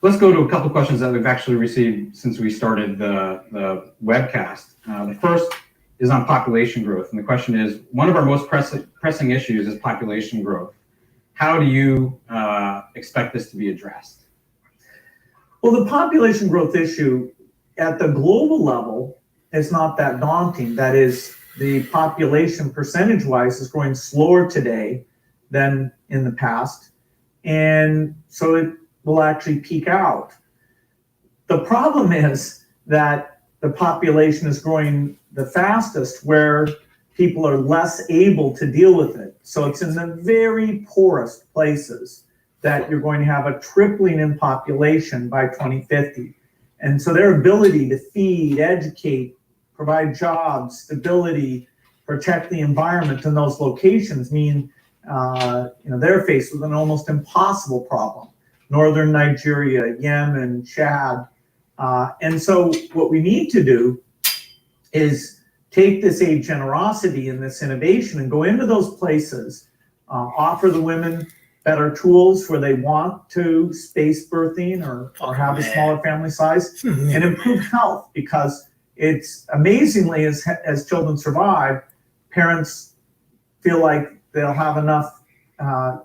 Let's go to a couple of questions that we've actually received since we started the webcast. The first is on population growth. And the question is, one of our most pressing issues is population growth. How do you expect this to be addressed? Well, the population growth issue at the global level is not that daunting. That is, the population percentage-wise is growing slower today than in the past. And so it will actually peak out. The problem is that the population is growing the fastest where people are less able to deal with it. So it's in the very poorest places that you're going to have a tripling in population by 2050. And so their ability to feed, educate, provide jobs, stability, protect the environment in those locations mean they're faced with an almost impossible problem. Northern Nigeria, Yemen, Chad. And so what we need to do is take this aid generosity and this innovation and go into those places, offer the women better tools where they want to space birthing or have a smaller family size, and improve health, because it's amazingly, as children survive, parents feel like they'll have enough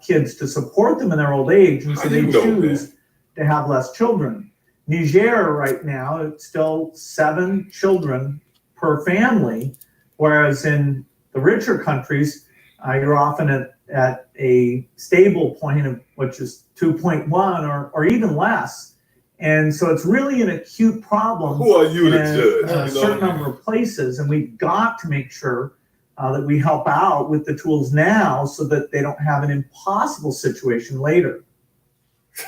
kids to support them in their old age, and so they choose to have less children. Niger right now, it's still 7 children per family, whereas in the richer countries, you're often at a stable point of which is 2.1 or even less. And so it's really an acute problem. Who are you to judge? A certain number of places, and we've got to make sure that we help out with the tools now so that they don't have an impossible situation later.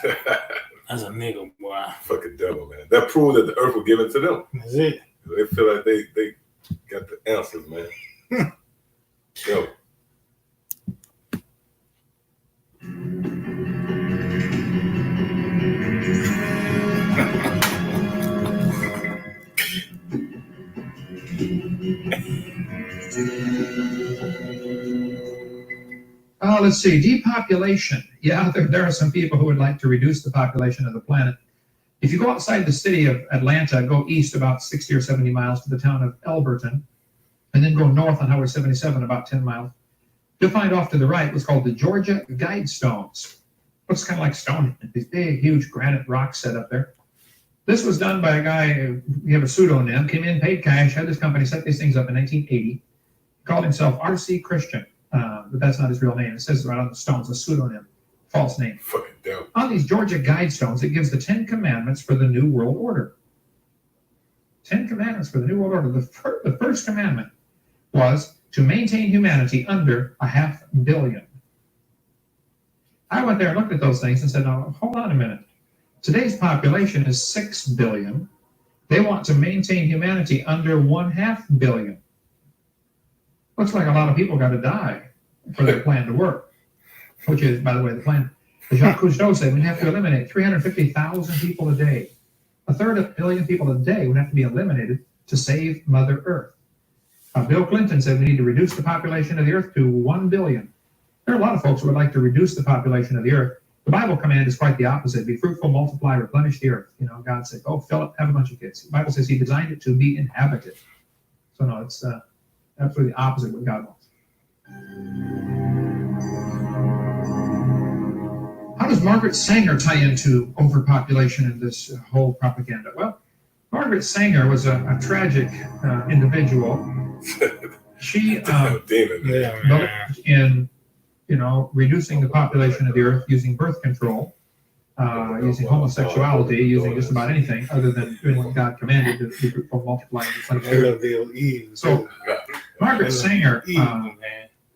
That's a nigga, boy. Fucking devil, man. That proved that the earth was given to them. That's it. They feel like they got the answers, man. Yo. Let's see, depopulation. Yeah, there are some people who would like to reduce the population of the planet. If you go outside the city of Atlanta, go east about 60 or 70 miles to the town of Elberton, and then go north on Highway 77 about 10 miles, you'll find off to the right what's called the Georgia Guidestones. Looks kind of like Stonehenge, these big, huge granite rocks set up there. This was done by a guy who had a pseudonym, came in, paid cash, had this company set these things up in 1980, called himself R.C. Christian. But that's not his real name. It says right on the stones, a pseudonym, false name. Fucking dope. On these Georgia Guidestones, it gives the 10 Commandments for the New World Order. 10 Commandments for the New World Order. The first commandment was to maintain humanity under 500 million. I went there and looked at those things and said, now, hold on a minute. Today's population is 6 billion. They want to maintain humanity under 1/2 billion. Looks like a lot of people got to die for their plan to work, which is, by the way, the plan. As Jacques Cousteau said, we have to eliminate 350,000 people a day. 1/3 billion people a day would have to be eliminated to save Mother Earth. Bill Clinton said we need to reduce the population of the Earth to 1 billion. There are a lot of folks who would like to reduce the population of the Earth. The Bible command is quite the opposite. Be fruitful, multiply, replenish the earth. God said, oh, fill up, have a bunch of kids. The Bible says he designed it to be inhabited. So no, it's absolutely the opposite of what God wants. How does Margaret Sanger tie into overpopulation in this whole propaganda? Well, Margaret Sanger was a tragic individual. She believed in reducing the population of the earth using birth control, using homosexuality, using just about anything other than doing what God commanded to be fruitful, multiply, and replenish. So Margaret Sanger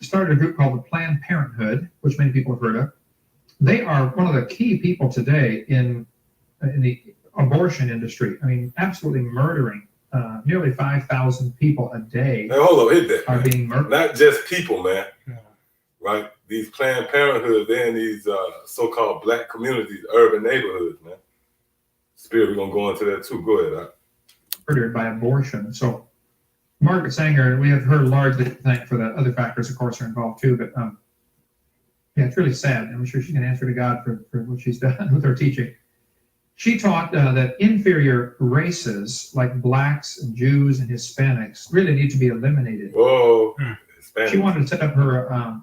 started a group called the Planned Parenthood, which many people have heard of. They are one of the key people today in the abortion industry. I mean, absolutely murdering. Nearly 5,000 people a day are being murdered. Not just people, man. Right? These Planned Parenthood, they're in these so-called black communities, urban neighborhoods, man. Spirit, we're going to go into that too. Go ahead. Murdered by abortion. So Margaret Sanger, we have her largely to thank for the other factors, of course, are involved too. But yeah, it's really sad. I'm sure she can answer to God for what she's done with her teaching. She taught that inferior races like blacks, and Jews, and Hispanics really need to be eliminated. Whoa. Hispanic. She wanted to set up her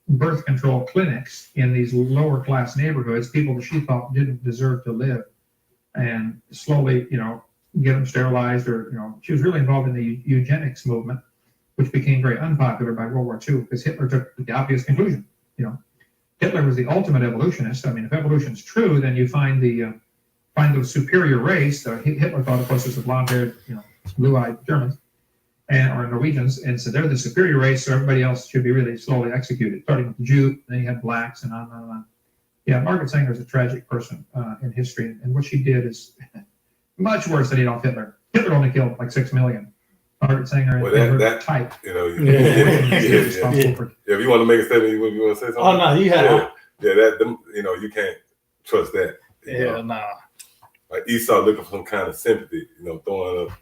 birth control clinics in these lower class neighborhoods, people that she thought didn't deserve to live, and slowly, get them sterilized, or, she was really involved in the eugenics movement, which became very unpopular by World War II because Hitler took the obvious conclusion. Hitler was the ultimate evolutionist. I mean, if evolution is true, then you find the superior race. Hitler thought, of course, was the blonde-haired, blue-eyed Germans or Norwegians, and so they're the superior race, so everybody else should be really slowly executed, starting with the Jew, then you had blacks, and on and on. Yeah, Margaret Sanger is a tragic person in history, and what she did is much worse than Adolf Hitler. Hitler only killed like 6 million. Margaret Sanger and her type. If you want to make a statement, you want to say something? Oh no, you have. You can't trust that. Nah. Like Esau looking for some kind of sympathy, throwing up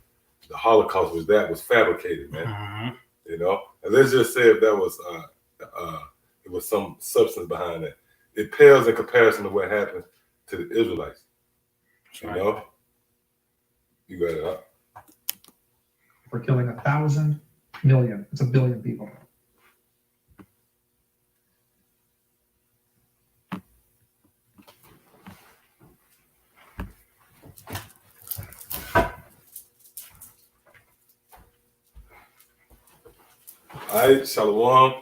the Holocaust was fabricated, man. And let's just say if that was it was some substance behind that. It pales in comparison to what happened to the Israelites. You got it up. We're killing 1,000 million. It's 1 billion people. All right, Shalom.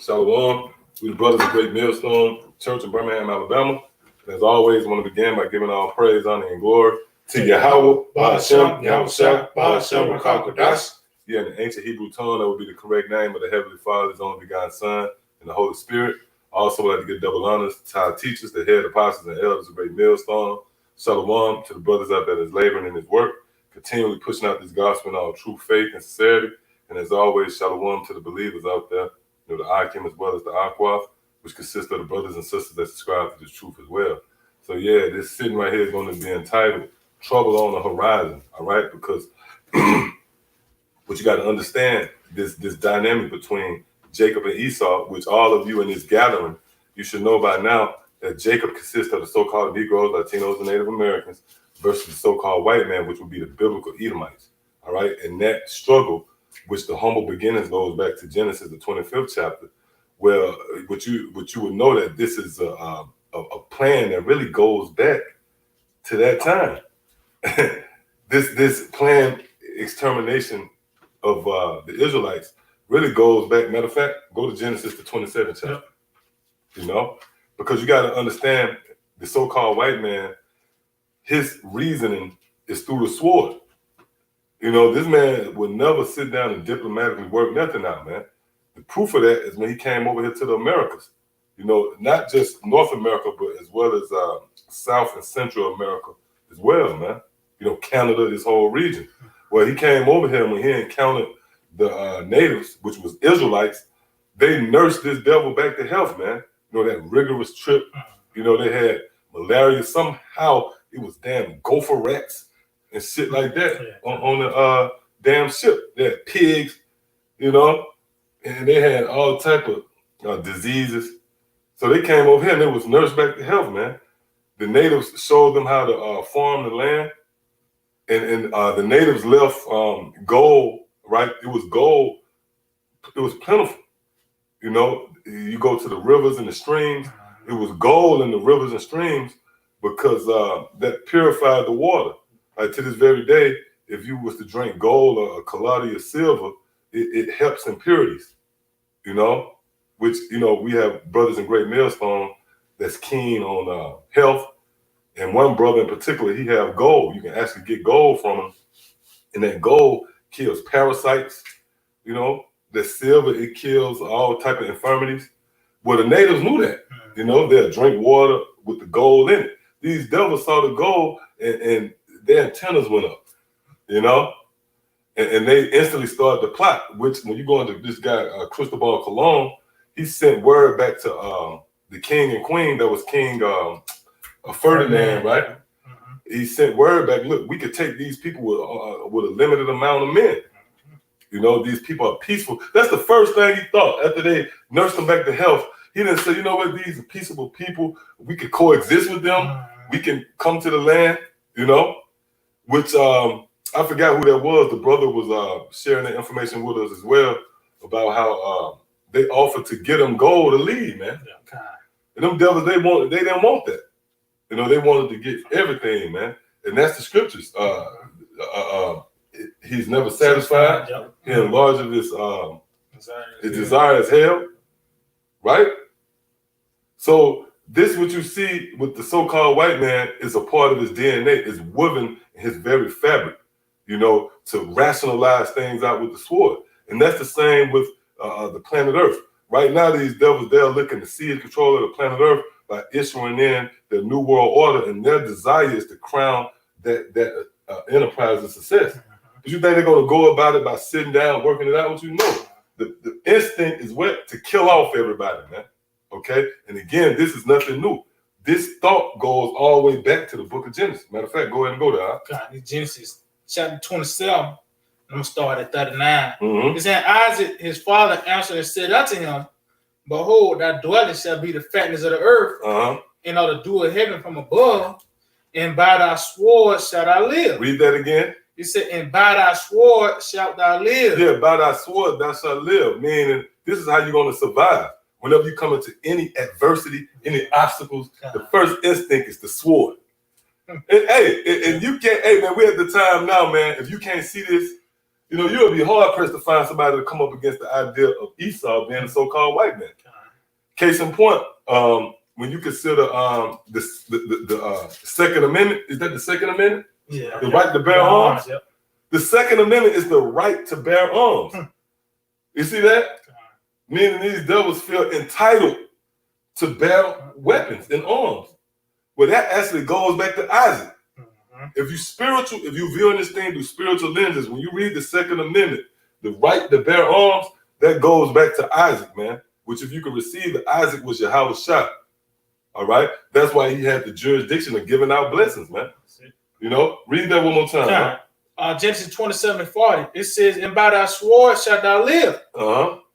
Shalom. We the brothers of Great Millstone Church in Birmingham, Alabama. And as always, I want to begin by giving all praise, honor, and glory to Yahweh, Ba'ashem, Yahushua, Ba'ashem, Rakakodash. Yeah, in the ancient Hebrew tongue, that would be the correct name of the Heavenly Father, His only begotten Son, and the Holy Spirit. Also, I'd like to give double honors to our teachers, the head apostles and elders of Great Millstone. Shalom to the brothers out there that's laboring in His work, continually pushing out this gospel in all true faith and sincerity. And as always, shalom to the believers out there, the Akim as well as the Akwaf, which consists of the brothers and sisters that subscribe to this truth as well. So yeah, this sitting right here is going to be entitled Trouble on the Horizon, all right? Because what you got to understand, this dynamic between Jacob and Esau, which all of you in this gathering, you should know by now that Jacob consists of the so-called Negroes, Latinos, and Native Americans versus the so-called white man, which would be the biblical Edomites, all right? And that struggle, which the humble beginnings goes back to Genesis, the 25th chapter, where what you would know that this is a plan that really goes back to that time. this planned extermination of the Israelites really goes back. Matter of fact, go to Genesis, the 27th chapter. Because you got to understand the so-called white man, his reasoning is through the sword. This man would never sit down and diplomatically work nothing out, man. The proof of that is when he came over here to the Americas. Not just North America, but as well as South and Central America as well, man. Canada, this whole region. Well, he came over here, and when he encountered the natives, which was Israelites, they nursed this devil back to health, man. That rigorous trip. They had malaria. Somehow it was damn gopher rats and shit like that on the damn ship. They had pigs, and they had all type of diseases. So they came over here and they was nursed back to health, man. The natives showed them how to farm the land, and the natives left gold, right? It was gold. It was plentiful. You go to the rivers and the streams. It was gold in the rivers and streams because that purified the water. Like to this very day, if you was to drink gold or a colladi of silver, it helps impurities, which, we have brothers in Great Millstone that's keen on health. And one brother in particular, he have gold. You can actually get gold from him. And that gold kills parasites, the silver, it kills all type of infirmities. Well, the natives knew that, they'll drink water with the gold in it. These devils saw the gold and their antennas went up, and they instantly started to plot, which when you go into this guy, Cristobal Colon, he sent word back to the king and queen that was King Ferdinand, right? He sent word back, look, we could take these people with a limited amount of men. These people are peaceful. That's the first thing he thought after they nursed them back to health. He didn't say, what, these are peaceable people. We could coexist with them. we can come to the land, you know, which I forgot who that was. The brother was sharing that information with us as well about how they offered to get them gold to leave, man. And them devils, they didn't want that. You know, they wanted to get everything, man. And that's the scriptures. He's never satisfied. He enlarges his desire as hell, right? So this, what you see with the so-called white man, is a part of his DNA. Is woven in his very fabric, you know, to rationalize things out with the sword. And that's the same with the planet Earth. Right now, these devils, they're looking to seize control of the planet Earth by issuing in the New World Order, and their desire is to crown that enterprise of success. But you think they're going to go about it by sitting down, working it out? What you know, the instinct is what? To kill off everybody, man. Okay? And again, this is nothing new. This thought goes all the way back to the book of Genesis. Matter of fact, go ahead and go there. Huh? God, Genesis chapter 27, I'm going to start at 39. Mm-hmm. It said, Isaac, his father, answered and said unto him, Behold, thy dwelling shall be the fatness of the earth, and of the dew of heaven from above, and by thy sword shalt thou live. Read that again. He said, and by thy sword shalt thou live. Yeah, by thy sword thou shalt live. Meaning, this is how you're going to survive. Whenever you come into any adversity, any obstacles, the first instinct is the sword. And you can't, hey man, we're at the time now, man. If you can't see this, you know, you'll be hard pressed to find somebody to come up against the idea of Esau being a so-called white man. Case in point, when you consider the Second Amendment, is that the Second Amendment? Yeah. The right to bear arms? Yep. The Second Amendment is the right to bear arms. You see that? Meaning these devils feel entitled to bear weapons and arms. Well, that actually goes back to Isaac. If you viewing this thing through spiritual lenses, when you read the Second Amendment, the right to bear arms, that goes back to Isaac, man. Which if you can receive it, Isaac was Yahweh's shot. All right? That's why he had the jurisdiction of giving out blessings, man. You know, read that one more time. Genesis 27:40, it says, and by thy sword shalt thou live,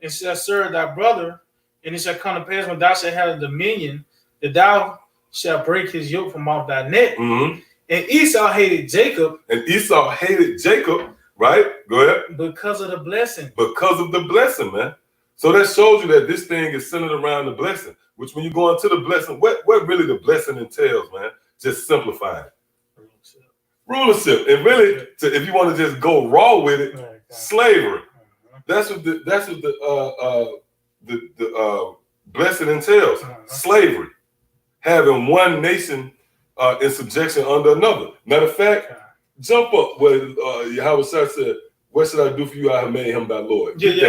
and shalt serve thy brother, and it shall come to pass when thou shalt have a dominion, that thou shalt break his yoke from off thy neck. And Esau hated Jacob. And Esau hated Jacob, right? Go ahead. Because of the blessing. Because of the blessing, man. So that shows you that this thing is centered around the blessing, which when you go into the blessing, what really the blessing entails, man? Just simplifying it. Rulership. And really, if you want to just go raw with it, slavery. That's what the blessing entails. Slavery. Having one nation in subjection under another. Matter of fact, jump up where Yahweh said, what should I do for you? I have made him thy Lord. This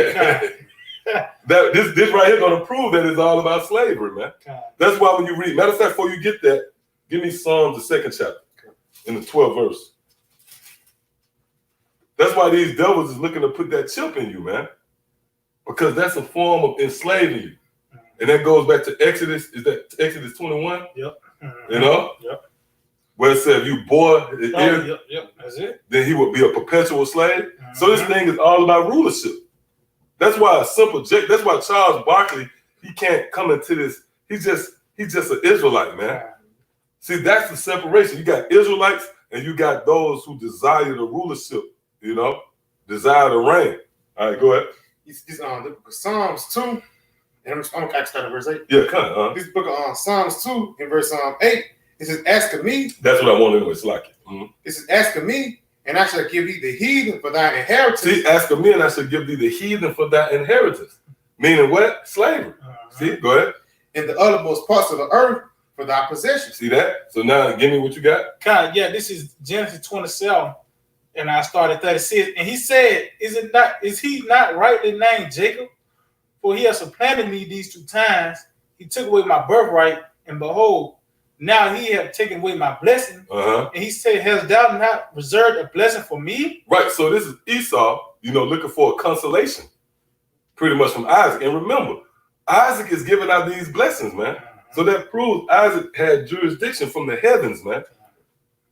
right here gonna prove that it's all about slavery, man. That's why when you read, matter of fact, before you get that, give me Psalms, the 2nd chapter, in the 12th verse. That's why these devils is looking to put that chip in you, man. Because that's a form of enslaving you. And that goes back to Exodus. Is that Exodus 21? Yep. You know? Yep. Where it said if you bore his ear, yep, that's it. then he would be a perpetual slave. So this thing is all about rulership. That's why that's why Charles Barkley, he can't come into this. He's just an Israelite, man. See, that's the separation. You got Israelites and you got those who desire the rulership, you know, desire to reign. All right, go ahead. It's the book of Psalms 2, and I'm going to start at verse 8. Yeah, kind of. This book of Psalms 2, in verse 8, it says, ask of me. That's what I want to know. It's like it. It says, ask of me, and I shall give thee the heathen for thine inheritance. See, ask of me, and I shall give thee the heathen for thy inheritance. Meaning what? Slavery. See, go ahead. In the uttermost parts of the earth for thy possession. See that? So now give me what you got. God, yeah, this is Genesis 27, and I started 36. And he said, is he not rightly named Jacob? For he has supplanted me these 2 times. He took away my birthright, and behold, now he have taken away my blessing. And he said, hast thou not reserved a blessing for me? Right. So this is Esau, you know, looking for a consolation, pretty much from Isaac. And remember, Isaac is giving out these blessings, man. So that proves Isaac had jurisdiction from the heavens, man.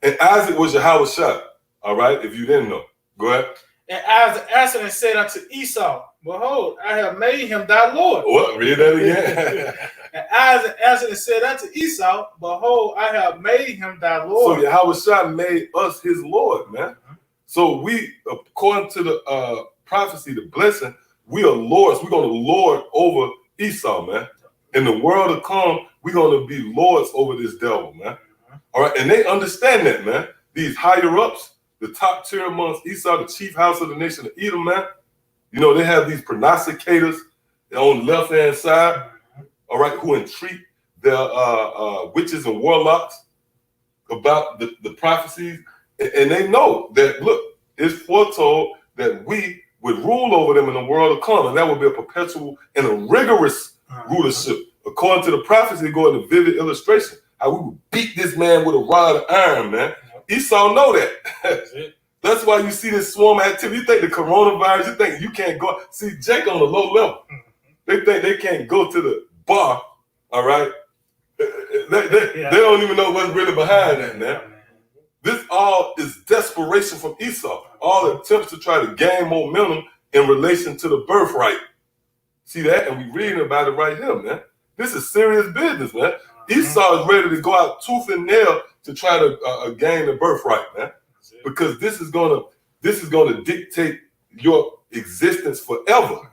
And Isaac was Yahweh's shot. All right, if you didn't know. Go ahead. And Isaac answered and said unto Esau, behold, I have made him thy Lord. What? Read that again. And Isaac answered and said unto Esau, behold, I have made him thy Lord. So Yahushua made us his Lord, man. So we, according to the prophecy, the blessing, we are lords. We're going to lord over Esau, man. In the world to come, we're going to be lords over this devil, man. All right, and they understand that, man. These higher ups, the top tier amongst Esau, the chief house of the nation of Edom, man. You know, they have these prognosticators on the left-hand side, all right, who entreat their witches and warlocks about the prophecies. And they know that, look, it's foretold that we would rule over them in the world to come, and that would be a perpetual and a rigorous rulership. According to the prophecy, go into vivid illustration, how we would beat this man with a rod of iron, man. Esau know that. That's why you see this swarm activity. You think the coronavirus, you think you can't go. See, Jake on the low level. They think they can't go to the bar, all right? They don't even know what's really behind that, man. This all is desperation from Esau. All attempts to try to gain momentum in relation to the birthright. See that? And we reading about it right here, man. This is serious business, man. Esau is ready to go out tooth and nail to try to gain the birthright, man. Because this is gonna dictate your existence forever.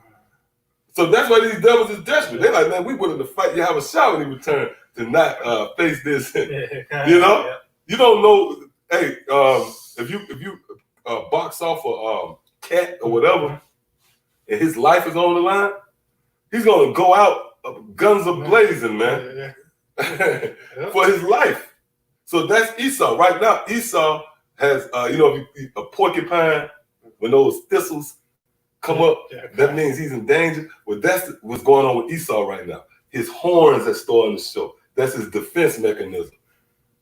So that's why these devils is desperate. They're like, man, we willing to fight Yahushua when he returned to not face this. You know, you don't know. Hey, if you box off a cat or whatever, and his life is on the line, he's gonna go out guns a blazing, man, for his life. So that's Esau right now. Esau has, a porcupine, when those thistles come up, that means he's in danger. Well, that's what's going on with Esau right now. His horns are starting to show. That's his defense mechanism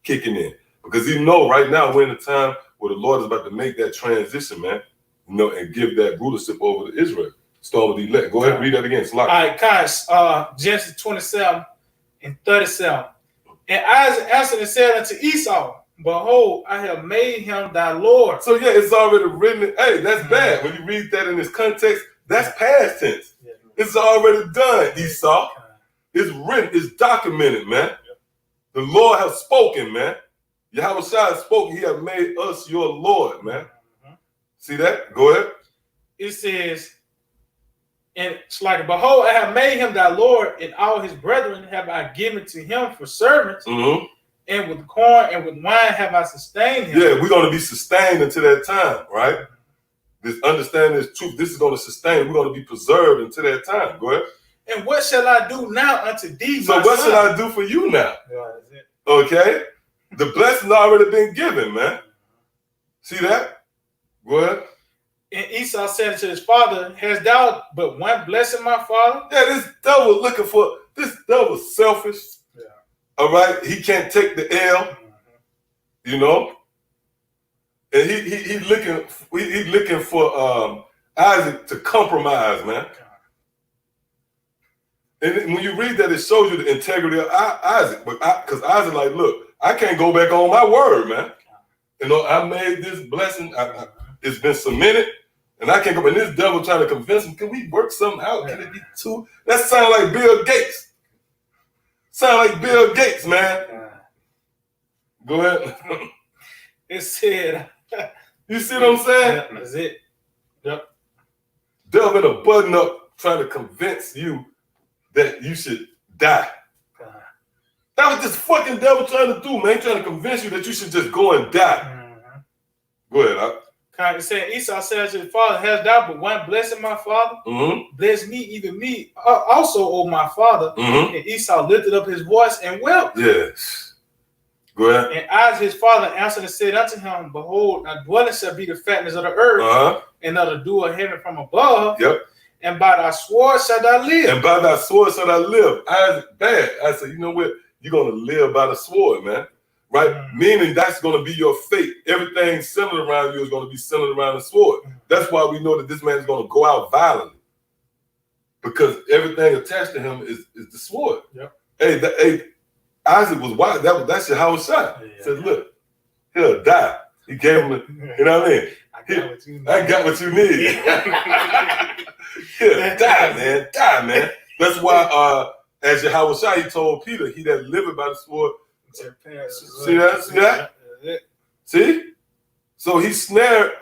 kicking in. Because you know right now we're in a time where the Lord is about to make that transition, man, and give that rulership over to Israel. Start with the elect. Go ahead and read that again. All right, guys, Genesis 27 and 37. And Isaac answered and said unto Esau, behold, I have made him thy Lord. So yeah, it's already written. Hey, that's bad. When you read that in this context, that's past tense. It's already done, Esau. It's written, it's documented, man. The Lord has spoken, man. Yahushua has spoken. He has made us your Lord, man. See that? Go ahead. It says, and it's like, behold, I have made him thy Lord, and all his brethren have I given to him for servants. And with corn and with wine have I sustained him. Yeah, we're going to be sustained until that time, right? This understanding this truth, this is going to sustain. We're going to be preserved until that time. Go ahead. And what shall I do now unto thee, so what should I do for you now? Okay? The blessing already been given, man. See that? Go ahead. And Esau said to his father, hast thou but one blessing, my father? Yeah, this devil looking for, this devil selfish. All right, he can't take the L, you know, and he looking for Isaac to compromise, man. And when you read that, it shows you the integrity of Isaac. But because Isaac, like, look, I can't go back on my word, man. You know, I made this blessing. It's been cemented, and I can't go. And this devil trying to convince him, can we work something out? Can it be two? That sounds like Bill Gates. Sound like Bill Gates, man. Go ahead. It said, you see what I'm saying? That's it. Yep. Delving a button up, trying to convince you that you should die. That was this fucking devil trying to do, man. Trying to convince you that you should just go and die. Go ahead. It said, Esau said to his father, hast thou but one blessing, my father? Bless me, even me, also, O my father. And Esau lifted up his voice and wept. Yes. Go ahead. And Isaac his father answered and said unto him, behold, thy dwelling shall be the fatness of the earth, and of the dew of heaven from above. And by thy sword shalt thou live. And by thy sword shalt thou live. Isaac, bad. I said, you know what? You're going to live by the sword, man. Right? Meaning that's going to be your fate. Everything centered around you is going to be centered around the sword. That's why we know that this man is going to go out violently. Because everything attached to him is the sword. Hey, Isaac was wild. That's your house shot. He said, look, he'll die. He gave him, you know what I mean? I got what you need. He'll die, man. Die, man. That's why, as Yahweh Shai, he told Peter, he that liveth by the sword. See that? See that? See? So he snared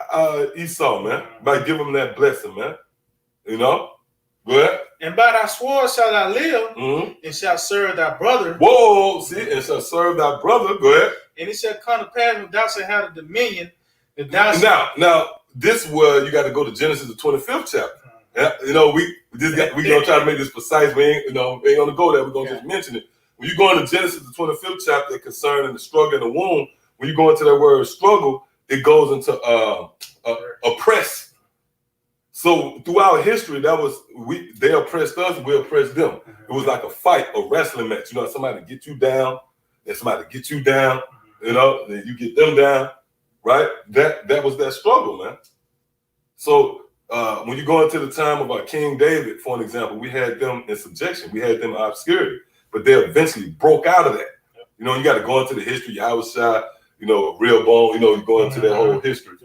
Esau, man, by giving him that blessing, man. You know? Go ahead. And by thy sword shalt thou live, Mm-hmm. and shalt serve thy brother. Whoa, see, and shall serve thy brother. Go ahead. And it shall come to pass when thou shalt have the dominion, that thou shalt. Now, this is where you got to go to Genesis, the 25th chapter. Yeah, you know, we gonna try to make this precise. We ain't gonna go there. We're gonna just mention it. When you go into Genesis, the 25th chapter, concerning the struggle in the womb, when you go into that word struggle, it goes into oppress. So throughout history, they oppressed us, we oppressed them. It was like a fight, a wrestling match. You know, somebody get you down, and somebody get you down. You know, then you get them down, right? That was that struggle, man. So when you go into the time of our King David, for an example, we had them in subjection, we had them in obscurity, but they eventually broke out of that. You know, you got to go into the history. Yahweh Shai, you know, real bone. You know, you go into that whole history.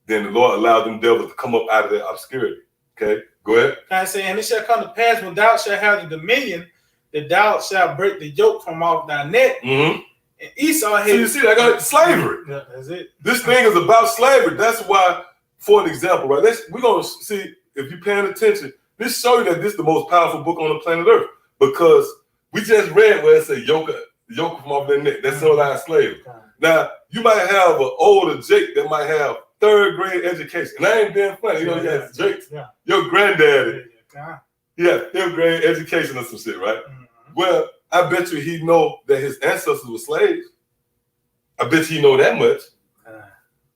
Then the Lord allowed them devils to come up out of their obscurity. Okay, go ahead. I say, and it shall come to pass when thou shalt have the dominion, that thou shalt break the yoke from off thy neck. Mm-hmm. And Esau So hated. you see, I got slavery. Yeah, that's it. This thing is about slavery. That's why, for an example, right? We're gonna see if you're paying attention. This show you that this is the most powerful book on the planet Earth, because we just read where it says yoke from off their neck. That's civilized slavery. Now you might have an older Jake that might have 3rd grade education, and I ain't being funny. You know, you got Jake. Yeah. Your granddaddy, Yeah. he had 5th grade education or some shit, right? Well, I bet you he know that his ancestors were slaves. I bet you he know that much.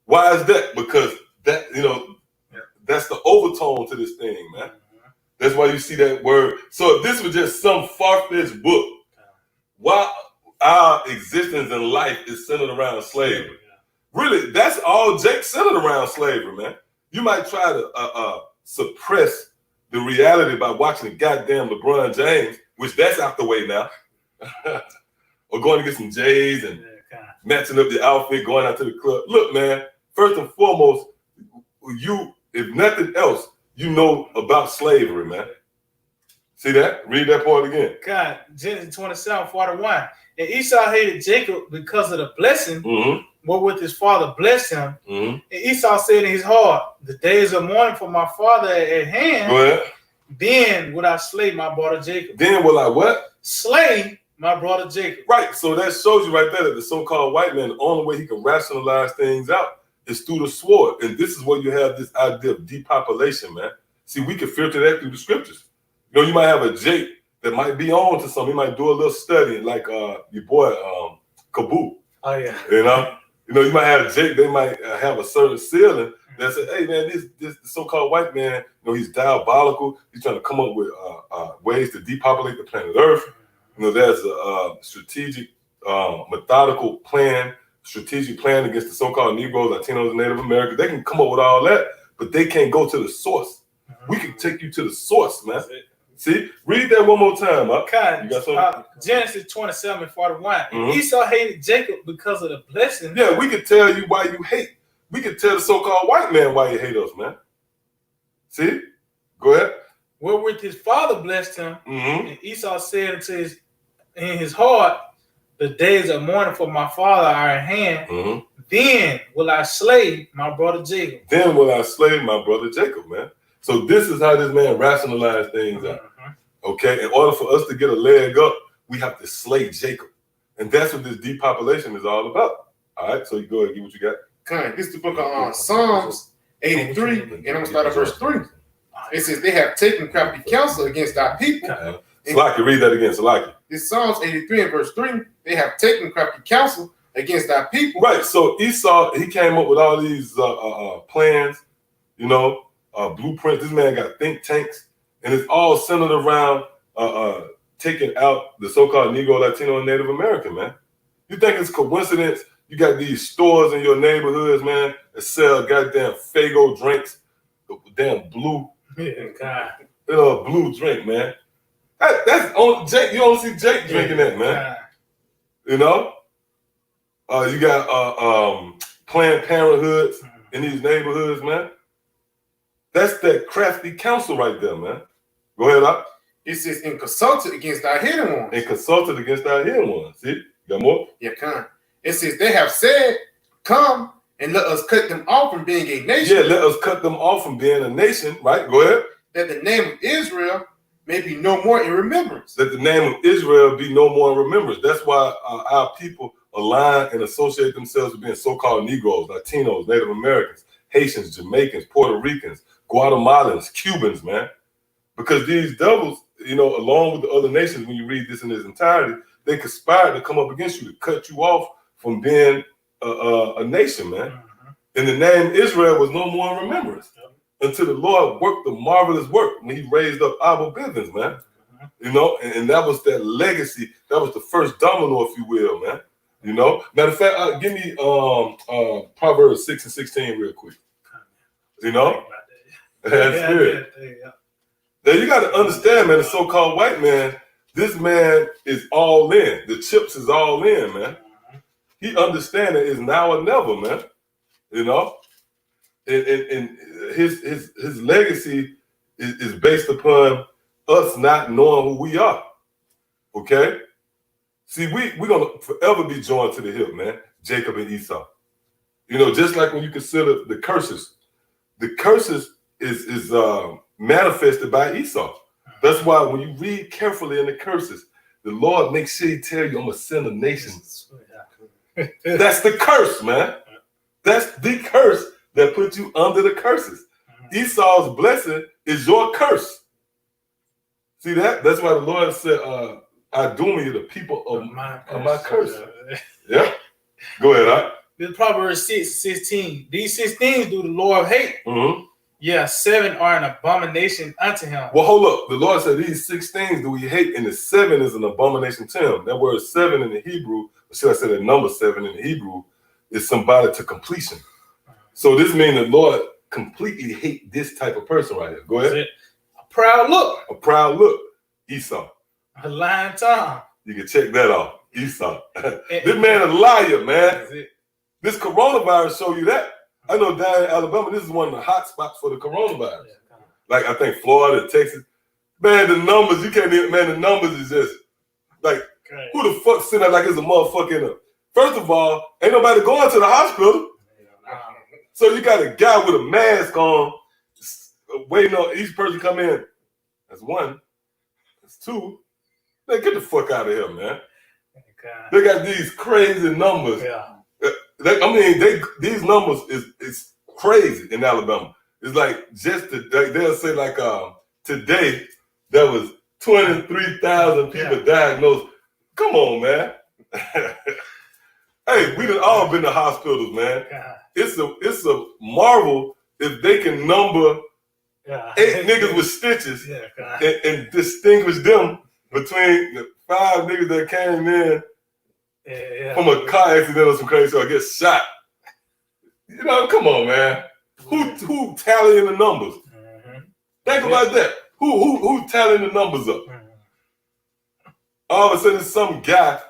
Why is that? Because that, you know, that's the overtone to this thing, man. That's why you see that word. So if this was just some far-fetched book, why our existence in life is centered around slavery? Really, that's all Jake centered around slavery, man. You might try to suppress the reality by watching the goddamn LeBron James, which that's out the way now, or going to get some J's and matching up the outfit, going out to the club. Look, man, first and foremost, you, if nothing else, you know about slavery, man. See that? Read that part again. God, Genesis 27:41. And Esau hated Jacob because of the blessing wherewith his father blessed him. And Esau said in his heart, the days of mourning for my father at hand. Go ahead. Then will I slay my brother Jacob. Then will I what? Slay my brother Jacob. Right. So that shows you right there that the so-called white man, the only way he can rationalize things out is through the sword. And this is where you have this idea of depopulation, man. See, we can filter that through the scriptures. You know, you might have a Jake that might be on to something. He might do a little study, like your boy Kaboo. Oh yeah. You know, you might have Jake. They might have a certain ceiling that say, "Hey man, this so-called white man, you know, he's diabolical. He's trying to come up with ways to depopulate the planet Earth. You know, there's a strategic, methodical plan, against the so-called Negroes, Latinos, and Native Americans. They can come up with all that, but they can't go to the source. We can take you to the source, man. See, read that one more time. Okay. You got something? Genesis 27:41. Esau hated Jacob because of the blessing. Yeah, we can tell you why you hate. We can tell the so-called white man why you hate us, man. See? Go ahead. Wherewith his father blessed him. And Esau said in his heart, the days of mourning for my father are at hand. Then will I slay my brother Jacob. Then will I slay my brother Jacob, man. So this is how this man rationalized things out. Okay? In order for us to get a leg up, we have to slay Jacob. And that's what this depopulation is all about. All right? So you go ahead and get what you got. Okay, this is the book of Psalms 83, and I'm going to start at verse 3. It says, they have taken crafty counsel against thy people. Salaki, read that again, Salaki. This Psalms 83 and verse 3, they have taken crafty counsel against thy people. Right, so Esau, he came up with all these plans, you know, blueprints. This man got think tanks, and it's all centered around taking out the so-called Negro, Latino, and Native American, man. You think it's coincidence you got these stores in your neighborhoods, man, that sell goddamn Faygo drinks, damn blue, blue drink, man. That's on Jake. You don't see Jake drinking that, man. You know, you got Planned Parenthoods in these neighborhoods, man. That's that crafty counsel right there, man. Go ahead, up. It says, and consulted against our hidden ones. And consulted against our hidden ones. See? You got more? Yeah, come. It says, they have said, come and let us cut them off from being a nation. Yeah, let us cut them off from being a nation, right? Go ahead. That the name of Israel may be no more in remembrance. That the name of Israel be no more in remembrance. That's why our people align and associate themselves with being so-called Negroes, Latinos, Native Americans, Haitians, Jamaicans, Puerto Ricans, Guatemalans, Cubans, man. Because these devils, you know, along with the other nations, when you read this in its entirety, they conspired to come up against you, to cut you off from being a nation, man. Mm-hmm. And the name Israel was no more in remembrance until the Lord worked the marvelous work when he raised up Abba Bivens, man. You know, and that was that legacy. That was the first domino, if you will, man. You know, matter of fact, give me Proverbs 6:16 real quick. You know, that's good. Now you got to understand, man. The so-called white man, this man is all in. The chips is all in, man. He understands it is now or never, man. You know, and his legacy is based upon us not knowing who we are. Okay. See, we're gonna forever be joined to the hip, man. Jacob and Esau. You know, just like when you consider the curses is manifested by Esau. That's why when you read carefully in the curses, the Lord makes sure he tell you, I'm gonna send a nation. That's the curse, man. That's the curse that put you under the curses. Esau's blessing is your curse. See that? That's why the Lord said, I doom you, the people of my curse. Yeah. Go ahead, huh? This Proverbs 6:16. These 6 things do the Lord hate. Mm-hmm. Yeah, 7 are an abomination unto him. Well, hold up. The Lord said these 6 things do we hate, and the 7 is an abomination to him. That word 7 in the Hebrew, or should I say that number 7 in the Hebrew, is symbolic to completion. So this means the Lord completely hate this type of person right here. Go ahead. A proud look. A proud look. Esau. A lying tongue. You can check that off. Esau. This man a liar, man. This coronavirus show you that. I know down in Alabama, this is one of the hot spots for the coronavirus. Like I think Florida, Texas. Man, the numbers, you can't even, man, the numbers is just like, who the fuck sitting there like it's a motherfucking, first of all, ain't nobody going to the hospital. So you got a guy with a mask on, waiting on each person come in. That's 1. That's 2. Man, get the fuck out of here, man. They got these crazy numbers. These numbers is crazy in Alabama. It's like just they'll say like today there was 23,000 people diagnosed. Come on, man. Hey, we done all been to hospitals, man. It's a marvel if they can number 8 niggas with stitches and distinguish them between the 5 niggas that came in from a car accident or some crazy so I get shot. You know, come on, man. Who tallying the numbers? Think about that. Who tallying the numbers up? All of a sudden, some guy,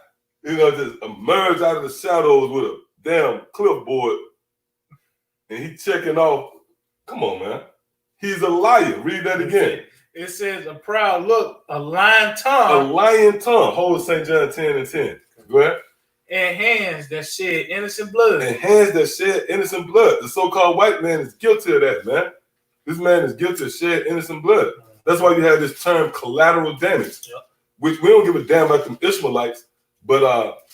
you know, just emerged out of the shadows with a damn clipboard, and he checking off. Come on, man. He's a liar. Read that again. It says a proud look, a lying tongue. A lying tongue. Hold St. John 10:10. Go ahead. And hands that shed innocent blood. And hands that shed innocent blood. The so-called white man is guilty of that, man. This man is guilty of shed innocent blood. That's why you have this term collateral damage, which we don't give a damn about them Ishmaelites, but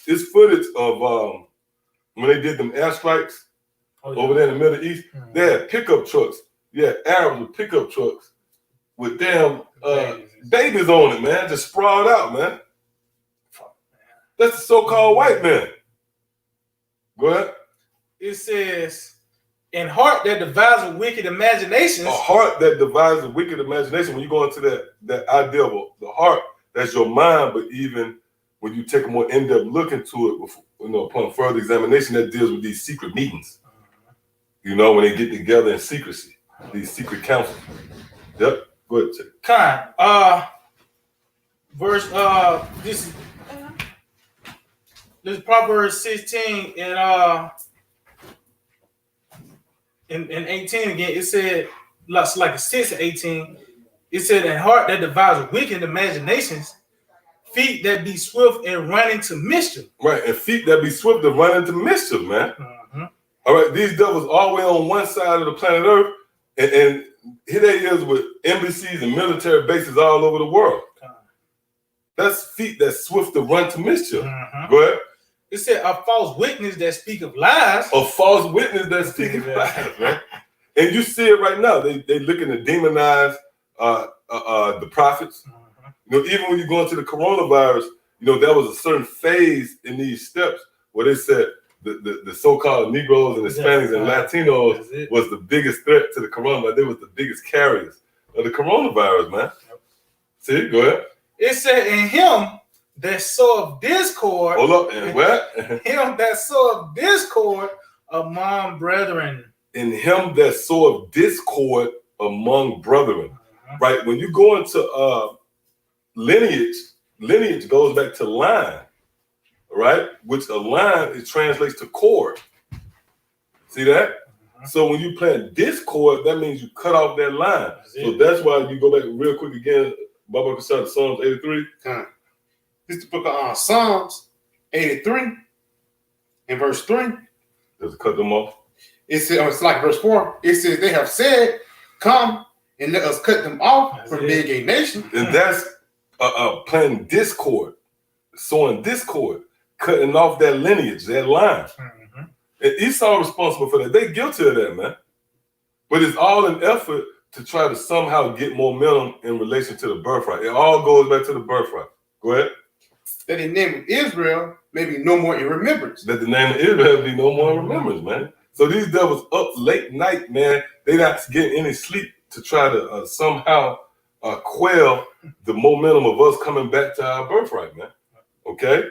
it's footage of when they did them airstrikes over there in the Middle East. They had pickup trucks. Yeah, Arabs with pickup trucks with damn babies on it, man, just sprawled out, man. That's the so-called white man. Go ahead. It says, in heart that devises wicked imaginations. A heart that devises a wicked imagination. When you go into that idea of the heart, that's your mind, but even when you take a more in-depth look into it, before, you know, upon further examination, that deals with these secret meetings. You know, when they get together in secrecy, these secret councils. Yep. Go ahead, check. This is Proverbs 16 and 18 again. It said like a 6 and 18. It said, "In heart that devises wicked imaginations, feet that be swift and running to mischief." Right, and feet that be swift to run into mischief, man. Mhm. All right, these devils all the way on one side of the planet Earth, and here they is with embassies and military bases all over the world. That's feet that's swift to run to mischief. Mhm. Go ahead. It said, "A false witness that speak of lies." A false witness that's speaking lies, man. And you see it right now. They looking to demonize the prophets. You know, even when you go into the coronavirus, you know, there was a certain phase in these steps where they said the so-called Negroes and Hispanics and Latinos was the biggest threat to the coronavirus. They was the biggest carriers of the coronavirus, man. See, go ahead. It said, "In him that soweth discord." Hold up, and what? Him that soweth discord among brethren. In him that soweth discord among brethren. Right? When you go into lineage goes back to line, right? Which a line, it translates to cord. See that? So when you plant discord, that means you cut off that line. So that's why you go back real quick again, Baba Kasada, Psalms 83. This is the book of Psalms 83 and verse 3. Just cut them off. It says, it's like verse 4. It says, "They have said, come and let us cut them off from being a nation." And that's planting discord, sowing discord, cutting off that lineage, that line. And Esau responsible for that. They guilty of that, man. But it's all an effort to try to somehow get momentum in relation to the birthright. It all goes back to the birthright. Go ahead. That the name of Israel may be no more in remembrance. That the name of Israel be no more in remembrance, man. So these devils up late night, man. They not getting any sleep to try to somehow quell the momentum of us coming back to our birthright, man. Okay?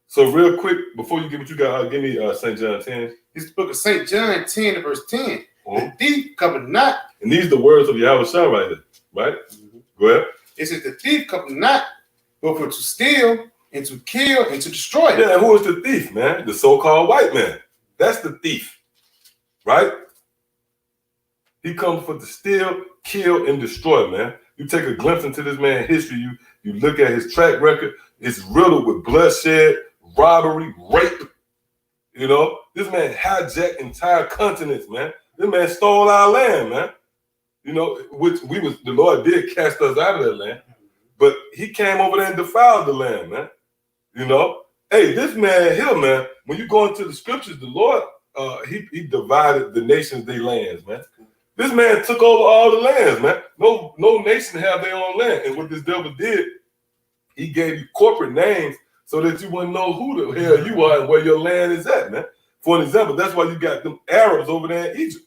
So real quick, before you get what you got, give me St. John 10. This is the book of St. John 10 and verse 10. The thief cometh not. And these are the words of Yahweh Shah right there, right? Go ahead. It says, "The thief cometh not, but for to steal and to kill and to destroy." Yeah, who is the thief, man? The so-called white man. That's the thief, right? He comes for to steal, kill, and destroy, man. You take a glimpse into this man's history, you look at his track record, it's riddled with bloodshed, robbery, rape. You know, this man hijacked entire continents, man. This man stole our land, man. You know, which the Lord did cast us out of that land, but he came over there and defiled the land, man. You know, hey, this man here, man, when you go into the scriptures, the Lord, he divided the nations, their lands, man. This man took over all the lands, man. No nation have their own land. And what this devil did, he gave you corporate names so that you wouldn't know who the hell you are and where your land is at, man. For an example, that's why you got them Arabs over there in Egypt.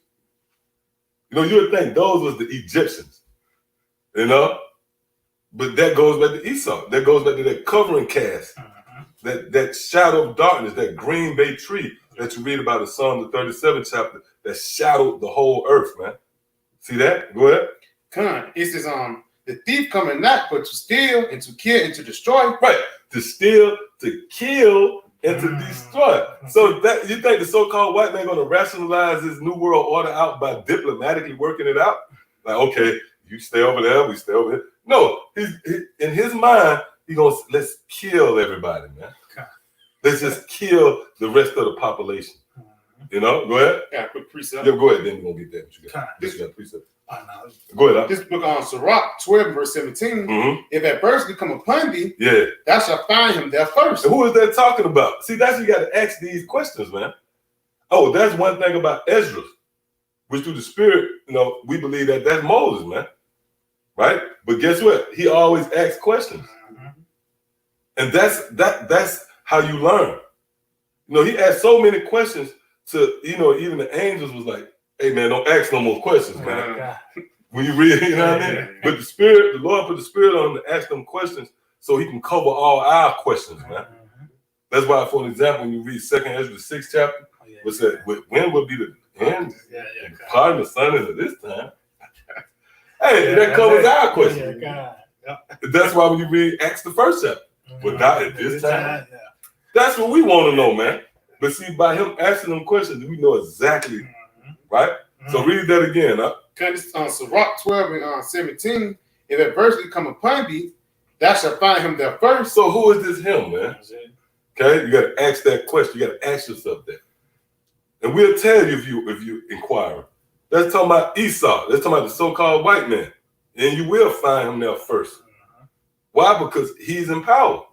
You know, you would think those was the Egyptians, you know? But that goes back to Esau. That goes back to that covering cast, that shadow of darkness, that green bay tree that you read about in Psalm the 37th chapter that shadowed the whole earth, man. See that? Go ahead. It says, "The thief cometh not, but to steal and to kill and to destroy." Right. To steal, to kill, and to destroy. So that you think the so-called white man gonna rationalize this new world order out by diplomatically working it out? Like, okay, you stay over there, we stay over here. No, in his mind, he goes, let's kill everybody, man. Let's just kill the rest of the population. You know, go ahead. Yeah, quick precept. Yeah, go ahead. Then we're gonna get that. What you got? This got precept. Go ahead. This book on Sirach 12 verse 17. If adversity come upon thee, Yeah. thou shalt find him there first. And who is that talking about? See, that's you got to ask these questions, man. Oh, that's one thing about Ezra, which through the Spirit, you know, we believe that that's Moses, man. Right? But guess what? He always asks questions, and that's how you learn. You know, he asked so many questions to, you know, even the angels was like, "Hey, man, don't ask no more questions, man." When you read, you know what I mean? But the Spirit, the Lord put the Spirit on him to ask them questions so he can cover all our questions, man. That's why, for an example, when you read 2nd Ezra, the 6th chapter, what's that? When will be the end? Pardon the son into this time. Hey, that covers our question. That's why when you read Acts, the 1st chapter, but not at this time. That's what we want to know, man. But see, by him asking them questions, we know exactly, right? So read that again, huh? This on Sirach 12 and 17. if adversity come upon thee, thou shalt find him there first. So who is this him, man? That's it. Okay, you got to ask that question. You got to ask yourself that, and we'll tell you if you inquire. That's talking about Esau. That's talking about the so-called white man, and you will find him there first. Why? Because he's in power,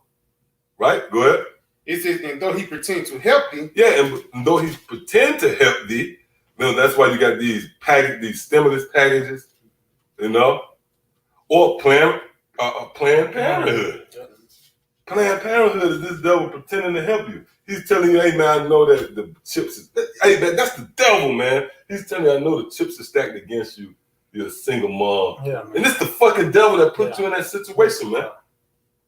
right? Go ahead. It says, and though he pretend to help thee, Yeah, and though he pretend to help thee, you know, that's why you got these stimulus packages, you know, or Planned Parenthood. Planned Parenthood is this devil pretending to help you. He's telling you, hey man, I know that the chips is, hey man, that's the devil, man. He's telling you, I know the chips are stacked against you. You're a single mom. Yeah, man. And it's the fucking devil that put you in that situation, man.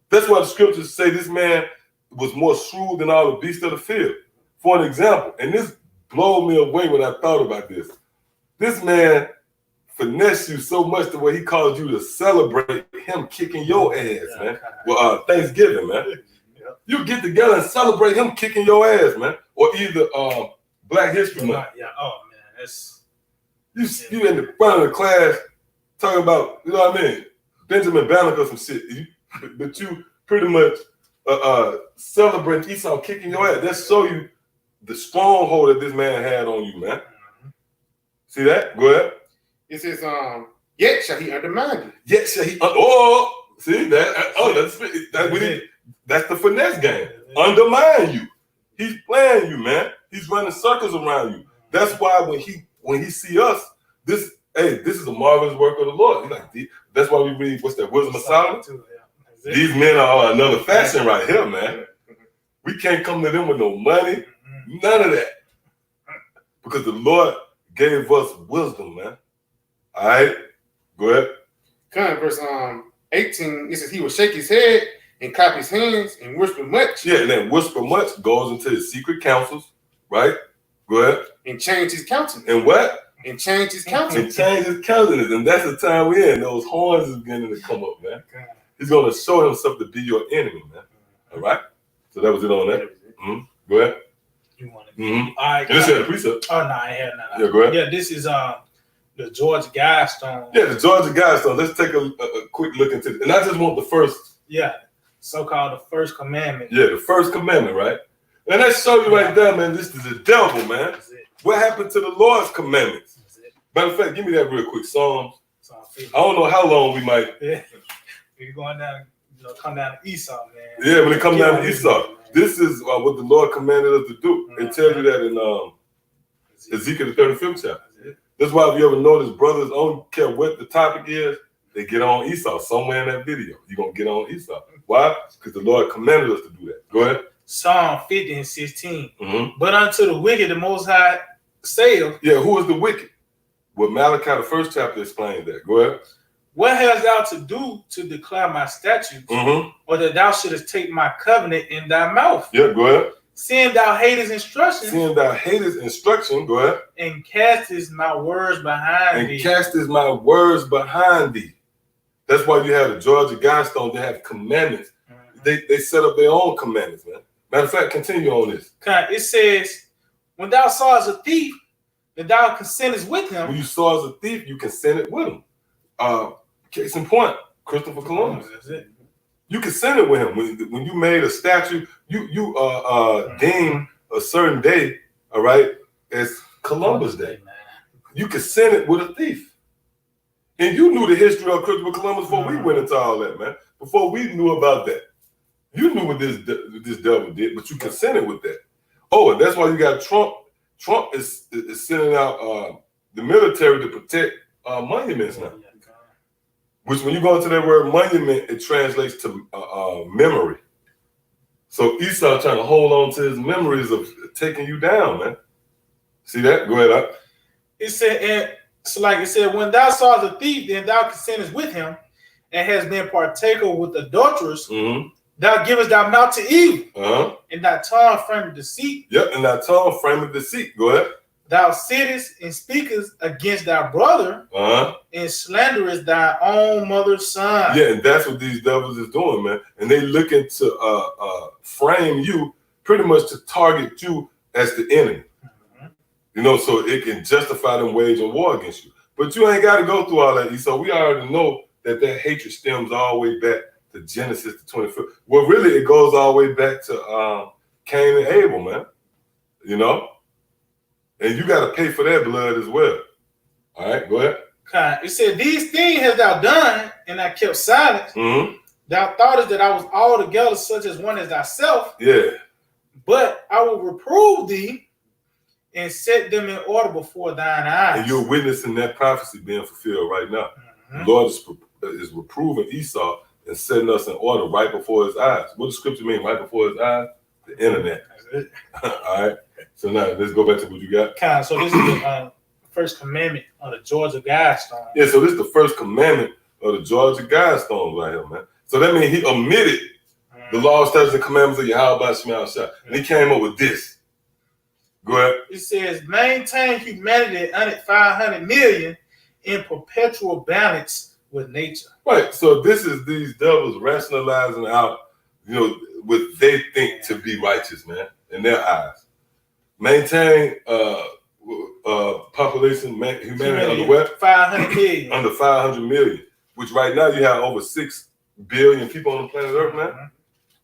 That's why the scriptures say this man was more shrewd than all the beasts of the field. For an example, and this blew me away when I thought about this. This man finessed you so much the way he called you to celebrate him kicking your ass, man. Well, Thanksgiving, man. You get together and celebrate him kicking your ass, man. Or either Black History Month. Yeah. Oh man, that's You in the front of the class talking about, you know what I mean, Benjamin Banneker or some shit. But you pretty much celebrate Esau kicking your ass. That show you the stronghold that this man had on you, man. See that? Go ahead. it says, yet shall he undermine thee. Yet shall he. See that? That's the finesse game. Undermine you. He's playing you, man. He's running circles around you. That's why when he see us, this is a marvelous work of the Lord. He's like, that's why we read, what's that, Wisdom of Solomon? These men are another fashion right here, man. We can't come to them with no money, none of that. Because the Lord gave us wisdom, man. All right, go ahead. Come verse 18, it says he will shake his head and clap his hands and whisper much. Yeah, and then whisper much goes into his secret counsels, right? Go ahead. And change his countenance. And what? And change his And countenance. change his countenance. And that's the time we're in. Those horns is beginning to come up, man. He's going to show himself to be your enemy, man. All right? So that was it on that. Go ahead. You want to? Mm-hmm. All right. And this is the precept. Oh no, I ain't had none. Yeah, go ahead. Yeah, this is the George Guidestone. Yeah, the Georgia Guidestone. Let's take a quick look into it. And I just want the first. Yeah, so-called the first commandment. Yeah, the first commandment, right? And that show you right there, man, this is the devil, man. That's it. What happened to the Lord's commandments? That's it. Matter of fact, give me that real quick. Psalms. So I don't know how long we might. yeah. You're going down, come down to Esau, man. Yeah, when it comes down to Esau. Man. This is what the Lord commanded us to do. It tells you that in Ezekiel the 35th chapter. That's why if you ever notice, brothers don't care what the topic is, they get on Esau somewhere in that video. You're going to get on Esau. Why? Because the Lord commanded us to do that. Go ahead. Psalm 50 and 16. Mm-hmm. But unto the wicked, the Most High saith, Yeah, who is the wicked? Well, Malachi, the first chapter, explains that. Go ahead. what hast thou to do to declare my statutes, Mm-hmm. or that thou shouldest take my covenant in thy mouth? Yeah, go ahead. Seeing thou hatest instruction, Seeing thou hatest instruction, go ahead. and castest my words behind And thee. castest my words behind thee. That's why you have the Georgia Guidestone. They have commandments. They set up their own commandments, man. Matter of fact, continue on this. It says, when thou sawest a thief, that thou consentest with When him. you saw as a thief, you consented with him. Case in point, Christopher Columbus. That's it. You consented with him. When you made a statue, you deemed a certain day, all right, as Columbus Day. man. You consented with a thief. And you knew the history of Christopher Columbus before we went into all that, man. Before we knew about that. You knew what this devil did, but you consented with that. Oh, and that's why you got Trump. Trump is sending out the military to protect monuments now. Which, when you go into that word monument, it translates to memory. So Esau trying to hold on to his memories of taking you down, man. See that? Go ahead. It said, it said, when thou sawest a thief, then thou consentest with him, and hast been partaker with adulterers, Mm-hmm. thou givest thy mouth to evil, Uh-huh. and thy tongue frame deceit. Yep, and that tongue frame of deceit. Go ahead. Thou sittest and speakest against thy brother, Uh-huh. and slanderest thy own mother's son. Yeah, and that's what these devils is doing, man. And they looking to frame you pretty much to target you as the enemy. You know, so it can justify them waging war against you. But you ain't got to go through all that, Esau. We already know that hatred stems all the way back to Genesis the 25th. Well, really, it goes all the way back to Cain and Abel, man. You know? And you got to pay for that blood as well. All right, go ahead. It said, these things hast thou done, and I kept silence. Mm-hmm. Thou thoughtest that I was altogether such as one as thyself, Yeah. but I will reprove thee and set them in order before thine eyes. And you're witnessing that prophecy being fulfilled right now. Mhm. The Lord is reproving Esau and setting us in order right before his eyes. What does scripture mean right before his eyes? The internet. That's it. All right. So now let's go back to what you got. So this is the first commandment of the Georgia Guidestone. Yeah, so this is the first commandment of the Georgia Guidestone right here, man. So that means he omitted the law, statutes, and commandments of Yahweh Shema Shah. And he came up with this. Go ahead. It says, maintain humanity under 500 million in perpetual balance with nature. Right. So this is these devils rationalizing out, you know, what they think to be righteous, man, in their eyes. Maintain population, humanity under what? 500 million. Under 500 million, which right now you have over 6 billion people on the planet Earth, man. Mhm.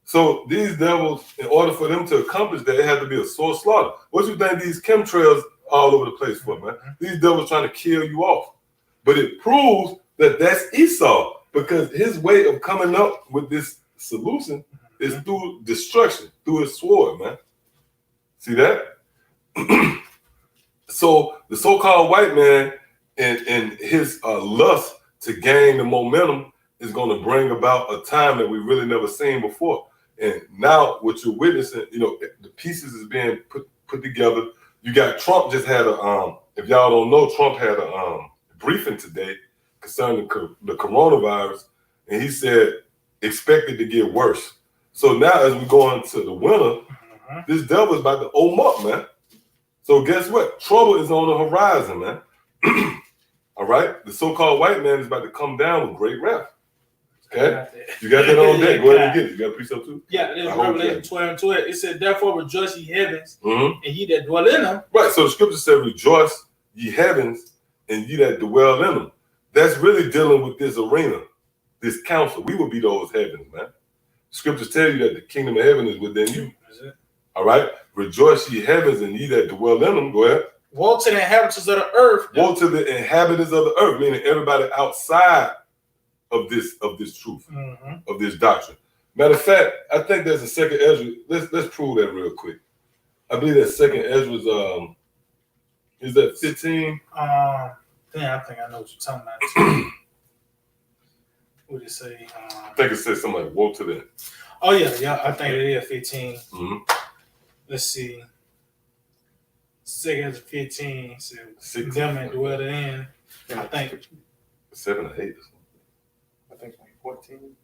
So these devils, in order for them to accomplish that, it had to be a source slaughter. What you think these chemtrails all over the place for, man? These devils trying to kill you off. But it proves that that's Esau, because his way of coming up with this solution is through destruction, through his sword, man. See that? So the so-called white man and his lust to gain the momentum is going to bring about a time that we really never seen before. And now what you're witnessing, you know, the pieces is being put together. You got Trump just had a, if y'all don't know, Trump had a briefing today concerning the coronavirus. And he said, expect it to get worse. So now as we go into the winter, this devil is about to open up, man. So guess what? Trouble is on the horizon, man. All right? The so-called white man is about to come down with great wrath. Okay? You got that on deck. Go ahead and get it. You got a precept too? Yeah, there's I hope Revelation 12:12. It said, therefore rejoice ye heavens, Mm-hmm. and ye that dwell in them. Right. So the scripture said, rejoice ye heavens and ye that dwell in them. That's really dealing with this arena, this council. We will be those heavens, man. Scriptures tell you that the kingdom of heaven is within you. That's it. All right? Rejoice ye heavens and ye that dwell in them. Go ahead. Woe to the inhabitants of the earth. Woe to the inhabitants of the earth, meaning everybody outside of this truth, Mhm. of this doctrine. Matter of fact, I think there's a second Ezra. Let's prove that real quick. I believe that second Ezra's is that 15? I think I know what you're talking about. What did it say? I think it says something like woe to the. Oh yeah, I think it is 15. Mm-hmm. Let's see. Second 15 said, 16. them and dwell in. I think 7 or 8. I think like 14.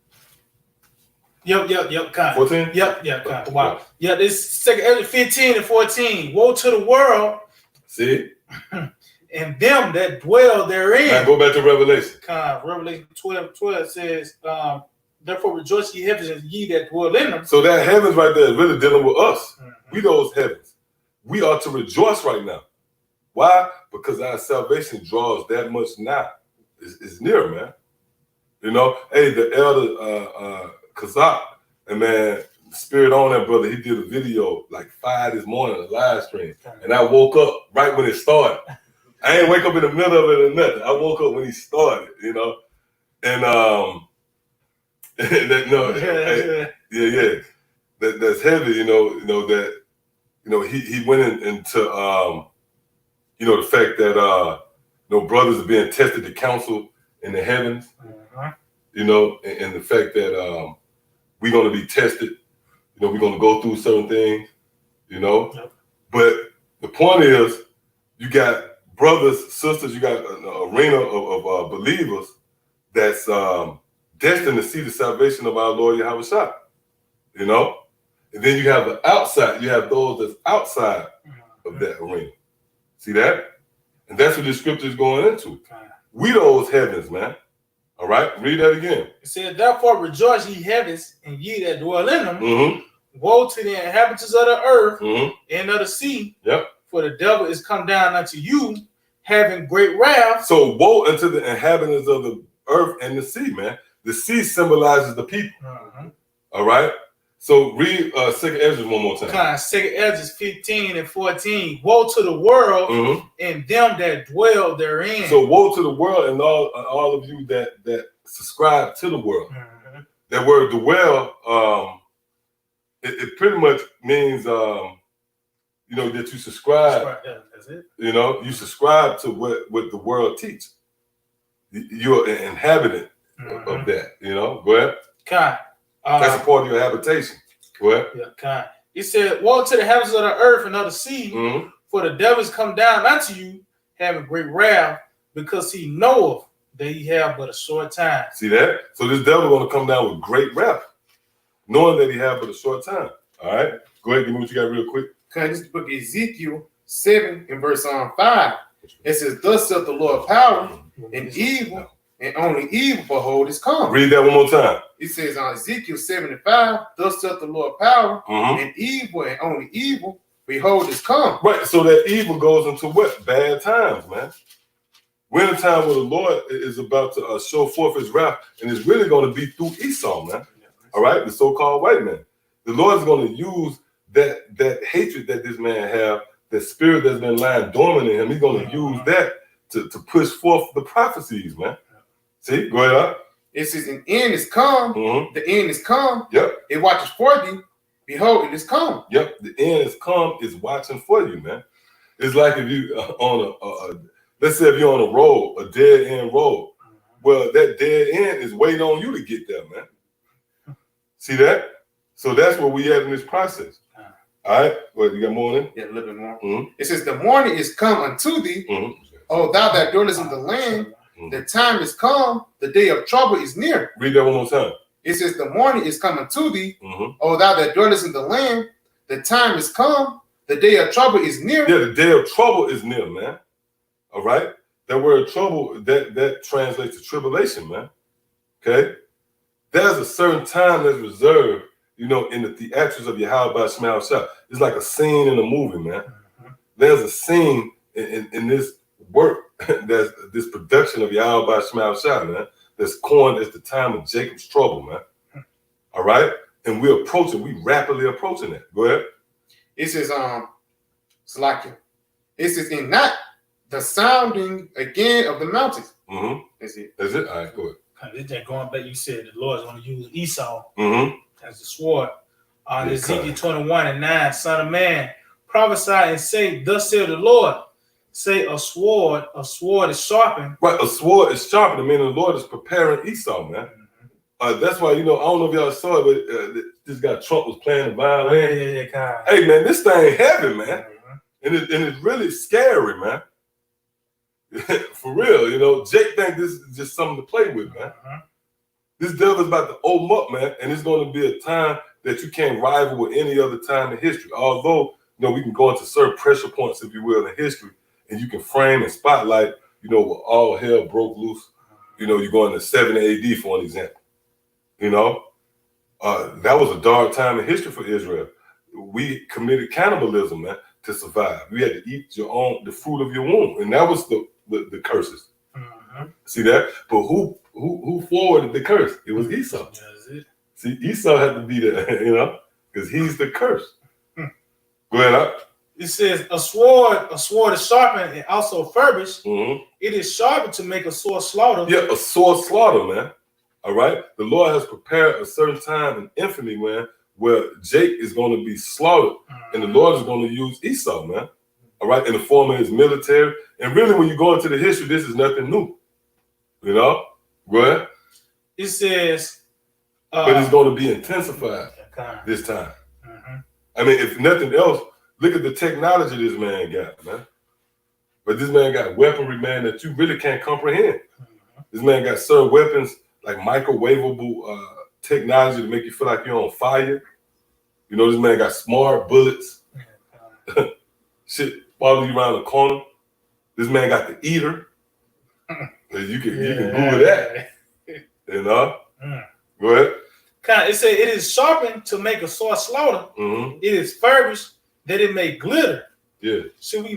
Yep, kind of. 14? Yep, kind of. Wow. Yeah, this second Ezra 15 and 14. Woe to the world See? and them that dwell therein. Now go back to Revelation. Revelation 12 says, therefore rejoice ye heavens and ye that dwell in them. So that heavens right there is really dealing with us. Mhm. We those heavens. We are to rejoice right now. Why? Because our salvation draws that much now. It's near, man. You know, hey, the elder Kazak, and man, spirit on that brother, he did a video like 5 this morning, a live stream. And I woke up right when it started. I ain't wake up in the middle of it or nothing. I woke up when he started, you know. And that's heavy, you know that he went into the fact that brothers are being tested to counsel in the heavens, and the fact that we're going to be tested, we're going to go through certain things, Yep. But the point is, you got brothers, sisters, you got an arena of believers that's destined to see the salvation of our Lord Yahweh Shah, and then you have the outside, you have those that's outside of that arena. See that? And that's what the scripture is going into. We those heavens, man. All right, read that again. It said, therefore rejoice ye heavens and ye that dwell in them. Mm-hmm. Woe to the inhabitants of the earth Mm-hmm. and of the sea. Yep. For the devil is come down unto you, having great wrath. So woe unto the inhabitants of earth and the sea, man. The sea symbolizes the people. Uh-huh. All right. So read 2nd Ezra one more time. Kind 2 Ezra 15 and 14. Woe to the world Mhm. and them that dwell therein. So woe to the world and all of you that subscribe to the world. Mhm. That word dwell, it pretty much means you know, that you subscribe. That's it. You know, you subscribe to what the world teaches. You're an inhabitant of that. You know, go ahead. Kind. That's a part of your habitation. Go ahead. Yeah, kind. It said, woe to the heavens of the earth and of the sea, Mhm. for the devils come down unto you, having great wrath, because he knoweth that he have but a short time. See that? So this devil going to come down with great wrath, knowing that he have but a short time. All right. Go ahead. Give me what you got real quick. Because this is the book of Ezekiel 7 and verse 5. It says, thus saith the Lord power and evil, and only evil behold is come. Read that one more time. It says on Ezekiel 7 and 5, thus saith the Lord power Mhm. and evil, and only evil behold is come. Right. So that evil goes into what? Bad times, man. We're in a time where the Lord is about to show forth his wrath, and it's really going to be through Esau, man. All right, the so-called white man. The Lord is going to use that hatred that this man have, that spirit that's been lying dormant in him. He's going to use that to push forth the prophecies, man. See, go ahead. It says, an end is come, Mm-hmm. the end is come, Yep, it watches for thee, behold, it is come. yep. The end is come, is watching for you, man. It's like if you on let's say if you're on a road, a dead end road. Well, that dead end is waiting on you to get there, man. See that? So that's where we at in this process. All right. Well, you got more in? Yeah, a little bit more. Mhm. It says, the morning is come unto thee, Mm-hmm. O thou that dwellest in the land, the time is come, the day of trouble is near. Read that one more time. It says, the morning is coming to thee, Mm-hmm. O thou that dwellest in the land, the time is come, the day of trouble is near. Yeah, the day of trouble is near, man. All right. That word trouble, that translates to tribulation, man. Okay. There's a certain time that's reserved, you know, in the theatrics of Yahweh Shema Shah. It's like a scene in a movie, man. There's a scene in this work, that's this production of Yahweh Shema Shah, man, that's coined as the time of Jacob's trouble, man. All right? And we rapidly approaching that. Go ahead. It says, Salakia. It says, in not the sounding again of the mountains. Mm-hmm. That's it. That's it? All right, go ahead. It's just going back, you said the Lord's going to use Esau Mm-hmm. as the sword. On Yes, Ezekiel sir. 21 and 9, son of man, prophesy and say, thus saith the Lord, say a sword is sharpened. Right, a sword is sharpened. I mean, the Lord is preparing Esau, man. That's why, you know, I don't know if y'all saw it, but this guy Trump was playing the violin. Kind Hey, man, this thing heavy, man. And it's really scary, man. For real, you know, Jake think this is just something to play with, man. This devil's about to open up, man, and it's going to be a time that you can't rival with any other time in history. Although, you know, we can go into certain pressure points, if you will, in history, and you can frame and spotlight, you know, where all hell broke loose. You know, you go into 7 AD, for an example. You know, that was a dark time in history for Israel. We committed cannibalism, man, to survive. We had to eat the fruit of your womb, and that was the curses. See that? But who forwarded the curse? It was Esau. See, Esau had to be there, you know, because he's the curse. Go ahead. It says a sword is sharpened and also furbished. Mm-hmm. It is sharpened to make a sore slaughter. Yeah, a sword slaughter, man. All right. The Lord has prepared a certain time in infamy, man, where Jake is going to be slaughtered, and the Lord is going to use Esau, man. All right, in the form of his military. And really, when you go into the history, this is nothing new. You know? Go ahead. It says, but it's going to be intensified this time. I mean, if nothing else, look at the technology this man got, man. But this man got weaponry, man, that you really can't comprehend. This man got certain weapons like microwavable technology to make you feel like you're on fire. You know, this man got smart bullets. Shit follow you around the corner. This man got the eater. You can Google that. You know? Go ahead. It says it is sharpened to make a sore slaughter. Mm-hmm. It is furbished that it may glitter. Yeah. Should we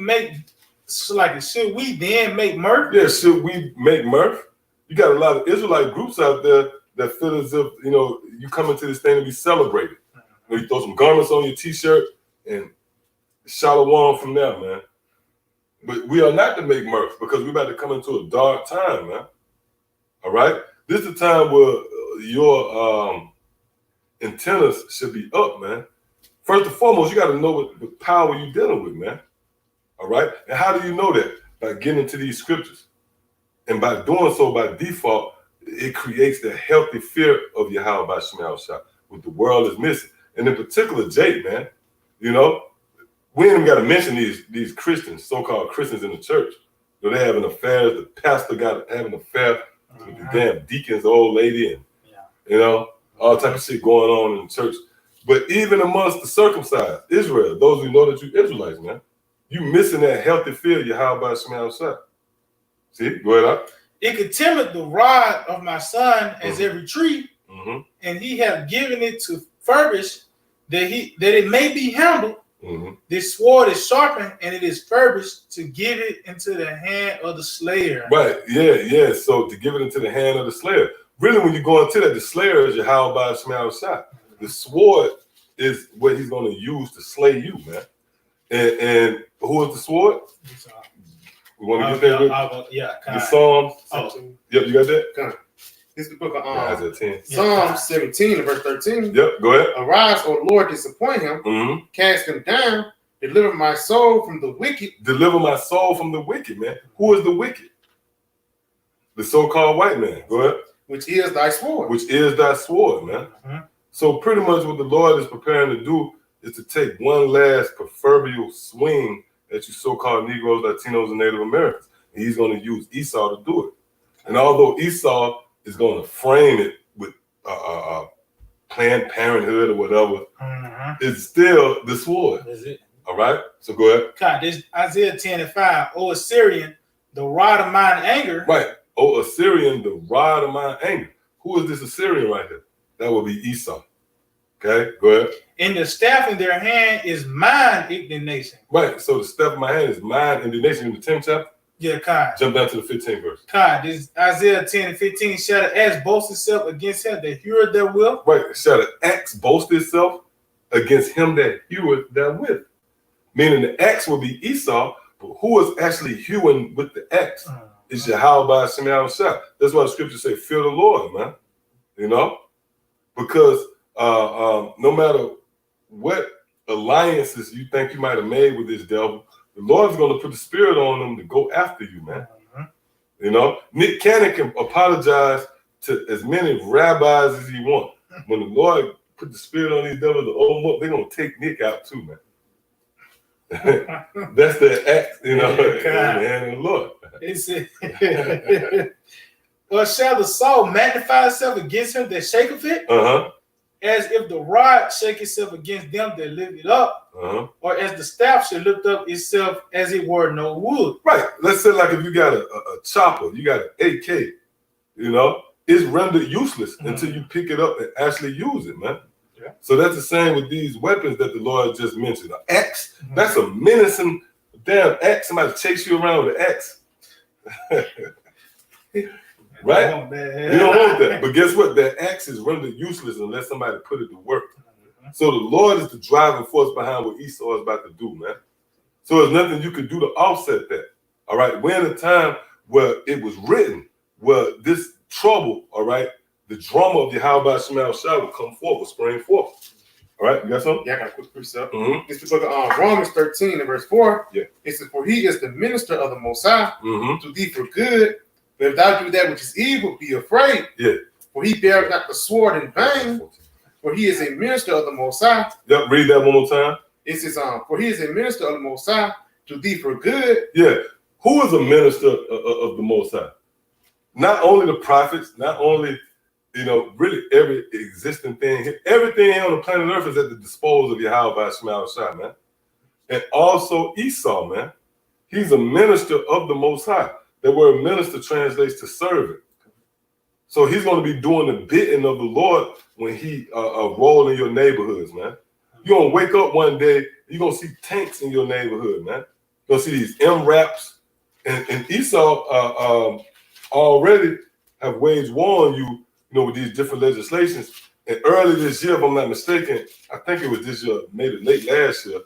then make mirth? Yeah, should we make mirth? You got a lot of Israelite groups out there that feel as if, you know, you come into this thing to be celebrated. You throw some garments on your t-shirt and shalom from there, man. But we are not to make mirth because we're about to come into a dark time, man. All right? This is the time where your antennas should be up, man. First and foremost, you got to know what the power you're dealing with, man. All right? And how do you know that? By getting into these scriptures. And by doing so, by default, it creates the healthy fear of Yahweh by Shema Shah, what the world is missing. And in particular, Jake, man, you know, we ain't even got to mention these Christians, so-called Christians in the church. You know, they having affairs. The pastor got having an affair with the damn deacon's old lady, and you know, all type of shit going on in the church. But even amongst the circumcised, Israel, those who know that you Israelites, man, you missing that healthy fear of Yahweh by Shema Shah. See, go ahead. It could tempt the rod of my son as every tree, Mm-hmm. and he have given it to furbish that it may be handled. Mm-hmm. This sword is sharpened, and it is furbished to give it into the hand of the slayer. Right, yeah. So to give it into the hand of the slayer. Really, when you go into that, the slayer is Yahweh by Shema Shah. The sword is what he's going to use to slay you, man. And who is the sword? We want to get that. The Psalms. Yep, you got that? This is the book of Isaiah 10. Psalm 17 and verse 13. Yep, go ahead. Arise, O Lord, disappoint him, Mm-hmm. cast him down, deliver my soul from the wicked. Deliver my soul from the wicked, man. Who is the wicked? The so-called white man. Go ahead. Which is thy sword. Which is thy sword, man. Mhm. So pretty much what the Lord is preparing to do is to take one last proverbial swing at you so-called Negroes, Latinos, and Native Americans. And he's going to use Esau to do it. And although Esau is going to frame it with Planned Parenthood or whatever, it's still the sword. That's it. All right? So go ahead. God, this Isaiah 10 and 5. O Assyrian, the rod of mine anger. Right. O Assyrian, the rod of my anger. Who is this Assyrian right here? That would be Esau. Okay, go ahead. And the staff in their hand is mine indignation. Right. So the staff in my hand is mine indignation in the 10th chapter. Yeah, God. Jump down to the 15th verse. God, this Isaiah 10 and 15. Shall the axe boast itself against him that heareth therewith? Right. Shall the axe boast itself against him that heweth therewith? Meaning the axe will be Esau, but who is actually hewing with the axe? It's Yahweh by Shema Shah. That's why the scriptures say, fear the Lord, man. You know? Because no matter what alliances you think you might have made with this devil, the Lord's going to put the spirit on them to go after you, man. You know? Nick Cannon can apologize to as many rabbis as he wants. When the Lord put the spirit on these devils to open them up, they're going to take Nick out too, man. That's the act, you know, in the hand of the Lord. It said, or shall the saw magnify itself against him that shaketh it? As if the rod shake itself against them that lift it up, or as the staff should lift up itself as it were no wood. Right. Let's say like if you got a chopper, you got an AK, you know, it's rendered useless until you pick it up and actually use it, man. Yeah. So that's the same with these weapons that the Lord just mentioned. An axe, that's a menacing damn axe. Somebody chase you around with an axe. Right? You don't want that. But guess what? That axe is rendered useless unless somebody put it to work. So the Lord is the driving force behind what Esau is about to do, man. So there's nothing you can do to offset that. All right. We're in a time where it was written, where this trouble, all right, the drama of Yahweh Shema Shah will come forth, will spring forth. All right, you got something? Yeah, I got a quick precept. Mm-hmm. It's the book of Romans 13 and verse 4. Yeah. It says, for he is the minister of the Most High, Mm-hmm. to thee for good. But if thou do that which is evil, be afraid. Yeah. For he beareth not the sword in vain. For he is a minister of the Most High. Yep, read that one more time. It says, for he is a minister of the Most High, to thee for good. Yeah. Who is a minister of the Most High? Not only the prophets, not only, you know, really every existing thing, everything on the planet Earth is at the disposal of Yahweh Shema Shah, man. And also Esau, man. He's a minister of the Most High. That word minister translates to servant. So he's going to be doing the bidding of the Lord when he roll in your neighborhoods, man. You're going to wake up one day, you're going to see tanks in your neighborhood, man. You're going to see these MRAPs. And Esau already have waged war on you, you know, with these different legislations. And early this year, if I'm not mistaken, I think it was this year, maybe late last year,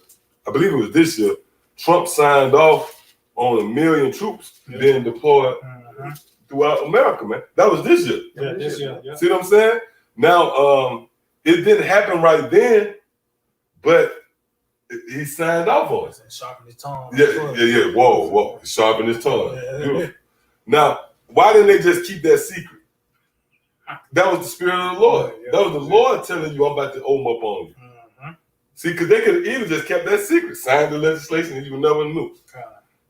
I believe it was this year, Trump signed off on 1 million troops being deployed throughout America, man. That was this year. Yeah, this year. Yeah. See what I'm saying? Now, it didn't happen right then, but he signed off on it. Sharpen his tongue. Yeah. Whoa. Sharpen his tongue. Yeah. Now, why didn't they just keep that secret? That was the spirit of the Lord. That was the Lord telling you, I'm about to open up on you. See, because they could have even just kept that secret, signed the legislation, and you never knew.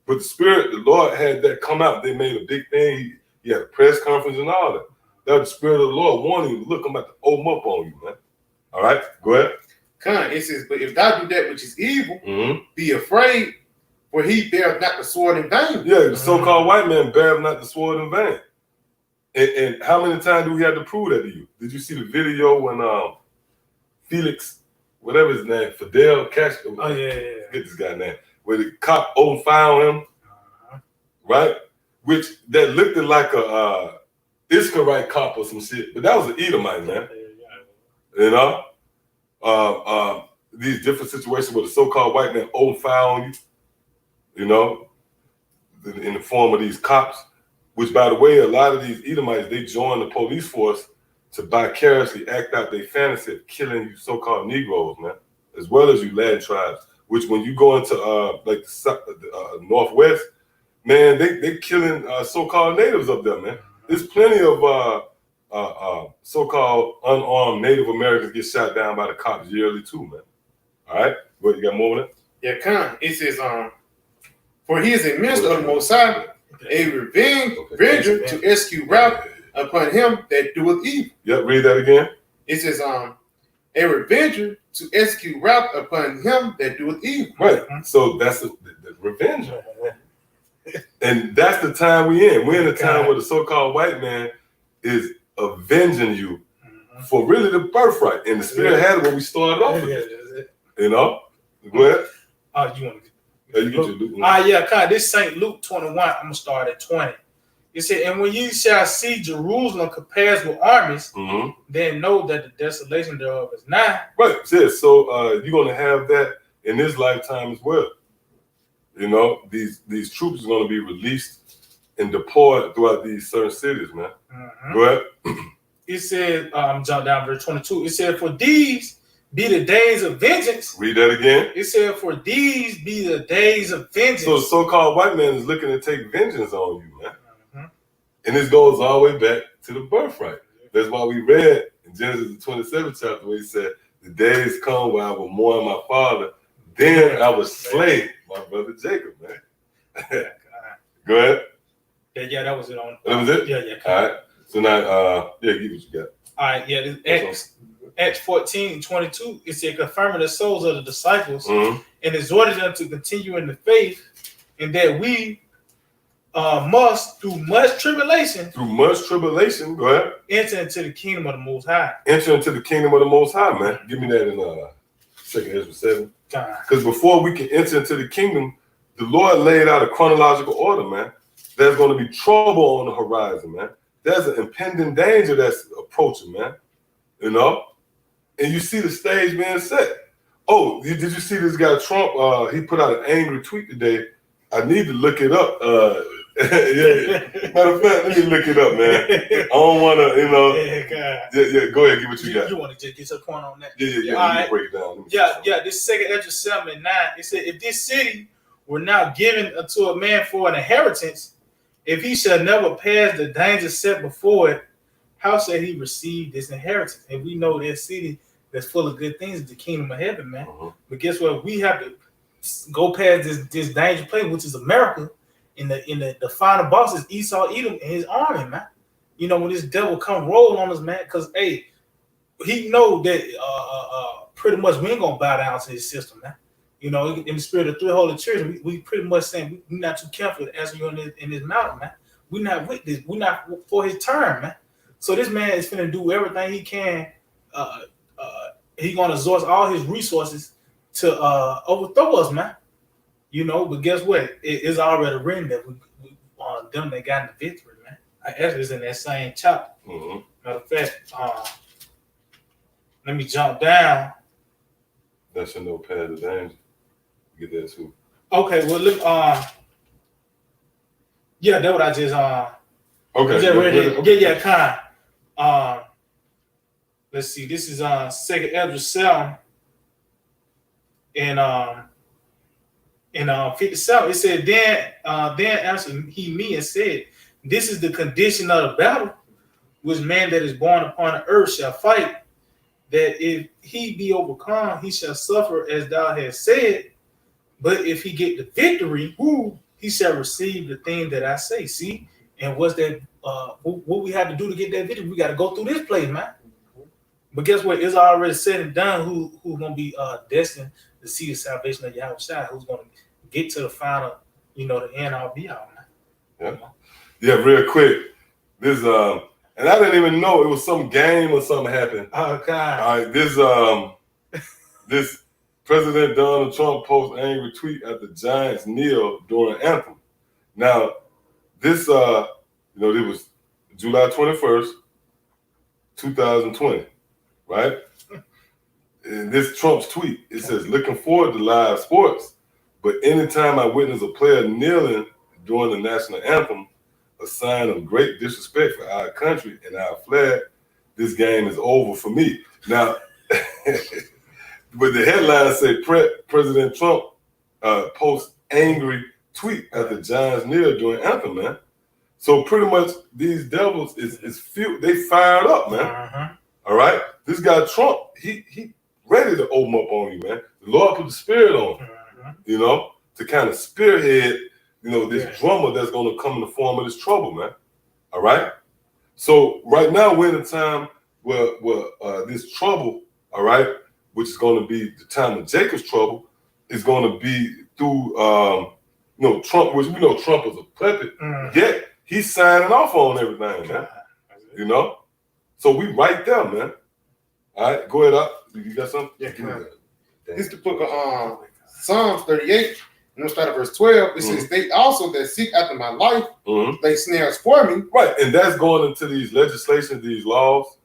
But the spirit, the Lord had that come out. They made a big thing. He had a press conference and all that. That was the spirit of the Lord warning you, look, I'm about to open up on you, man. All right, go ahead. It says, but if thou do that which is evil, be afraid, for he beareth not the sword in vain. Yeah, the so-called white man beareth not the sword in vain. And how many times do we have to prove that to you? Did you see the video when Felix, whatever his name, Fidel Castro? Oh yeah. Get this guy's name. Where the cop opened fire on him, right? Which that looked like a Iscarite cop or some shit, but that was an Edomite, man. You know, these different situations where the so-called white man opened fire on you, you know, in the form of these cops. Which, by the way, a lot of these Edomites, they join the police force to vicariously act out their fantasy of killing you so-called Negroes, man, as well as you Latin tribes. Which, when you go into like the Northwest, man, they killing so-called natives up there, man. There's plenty of so-called unarmed Native Americans get shot down by the cops yearly too, man. All right, what you got more with it? Yeah, it says, for he is a minister of the Most High, a revenger to execute wrath upon him that doeth evil. Yep, read that again. It says, a revenger to execute wrath upon him that doeth evil. Right. So that's the revenge. And that's the time we in. We're in a time where the so-called white man is avenging you for really the birthright. And the spirit had it when we started off with it. You know? Go ahead. Oh, you want to? You get your Luke. This St. Luke 21. I'm gonna start at 20. It said, and when you shall see Jerusalem compared with armies, then know that the desolation thereof is nigh. Right. Yes. So you're gonna have that in this lifetime as well. You know, these troops are gonna be released and deployed throughout these certain cities, man. Go ahead. It said, jump down verse 22. It said, for these be the days of vengeance. Read that again. It said, for these be the days of vengeance. So the so-called white man is looking to take vengeance on you, man. And this goes all the way back to the birthright. That's why we read in Genesis the 27th chapter where he said, the days come where I will mourn my father, then I will slay my brother Jacob, man. Go ahead. Yeah, that was it on. That was it? Yeah. All right. So now, give what you got. All right, this Acts 14:22, it said, confirming the souls of the disciples and exhorted them to continue in the faith, and that we must, through much tribulation, Go ahead. enter into the kingdom of the Most High. Enter into the kingdom of the Most High, man. Give me that in 2 Ezra 7. Because before we can enter into the kingdom, the Lord laid out a chronological order, man. There's going to be trouble on the horizon, man. There's an impending danger that's approaching, man. You know? And you see the stage being set. Oh, did you see this guy Trump? He put out an angry tweet today. I need to look it up. Yeah. Matter of fact, let me look it up, man. I don't want to, you know. Yeah, go ahead, give what you got. You want to just get your point on that? Yeah. All right. Break it down. This 2 Ezra 7:9, it said, if this city were now given unto a man for an inheritance, if he shall never pass the danger set before it, how shall he receive this inheritance? And we know that city that's full of good things is the kingdom of heaven, man. But guess what? We have to go past this dangerous place, which is America. In the final boss is Esau, Edom, and his army, man. You know, when this devil come roll on us, man, because hey, he know that pretty much we ain't gonna bow down to his system, man. You know, in the spirit of three holy church, we pretty much saying we're not too careful to answer you in this matter, man. We're not with this. We're not for his term, man. So this man is finna do everything he can. He gonna exhaust all his resources to overthrow us, man. You know, but guess what? It's already written that we them that got the victory, man. Actually, it's in that same chapter. Mm-hmm. Matter of fact, let me jump down. That's your notepad of danger. Get that too. Okay, well look, yeah, that's what I just Okay. just read it. Okay. Yeah, kind. Let's see. This is 2nd Ezra 7 and 57. It said, then answered he me and said, this is the condition of the battle, which man that is born upon the earth shall fight. That if he be overcome, he shall suffer as thou hast said. But if he get the victory, he shall receive the thing that I say. See, and what's that? What we have to do to get that victory? We got to go through this place, man. But guess what? It's already said and done. Who's gonna be destined to see the salvation of Yahweh Shai? Who's gonna get to the final, the end all be all, man. Yeah, real quick. This and I didn't even know it was some game or something happened. Oh God. All right, this President Donald Trump post angry tweet at the Giants kneel during anthem. Now, this it was July 21st, 2020, right? And this Trump's tweet, it says, looking forward to live sports, but anytime I witness a player kneeling during the national anthem, a sign of great disrespect for our country and our flag, this game is over for me. Now, but the headline say President Trump posts angry tweet at the Giants kneel during anthem, man. So pretty much these devils they fired up, man. Uh-huh. All right, this guy Trump, he ready to open up on you, man. The Lord put the spirit on him, Uh-huh. to kind of spearhead, this drummer that's going to come in the form of this trouble, man. All right. So right now we're in a time where this trouble, all right, which is going to be the time of Jacob's trouble, is going to be through, Trump, which we know Trump is a puppet, yet he's signing off on everything, man. So we right there, man. All right, go ahead up. You got something? Yeah, this is the book of Psalms 38. And we'll start at verse 12. It says, they also that seek after my life, they snares for me. Right, and that's going into these legislations, these laws.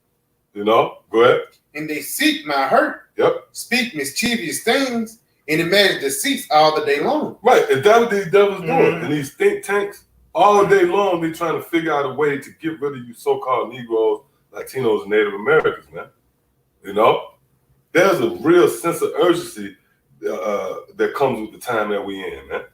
Go ahead. And they seek my hurt. Yep. Speak mischievous things and imagine deceits all the day long. Right, and that's what these devils doing. And these think tanks, all day long, they trying to figure out a way to get rid of you so-called Negroes, Latinos, and Native Americans, man. There's a real sense of urgency that comes with the time that we in, man.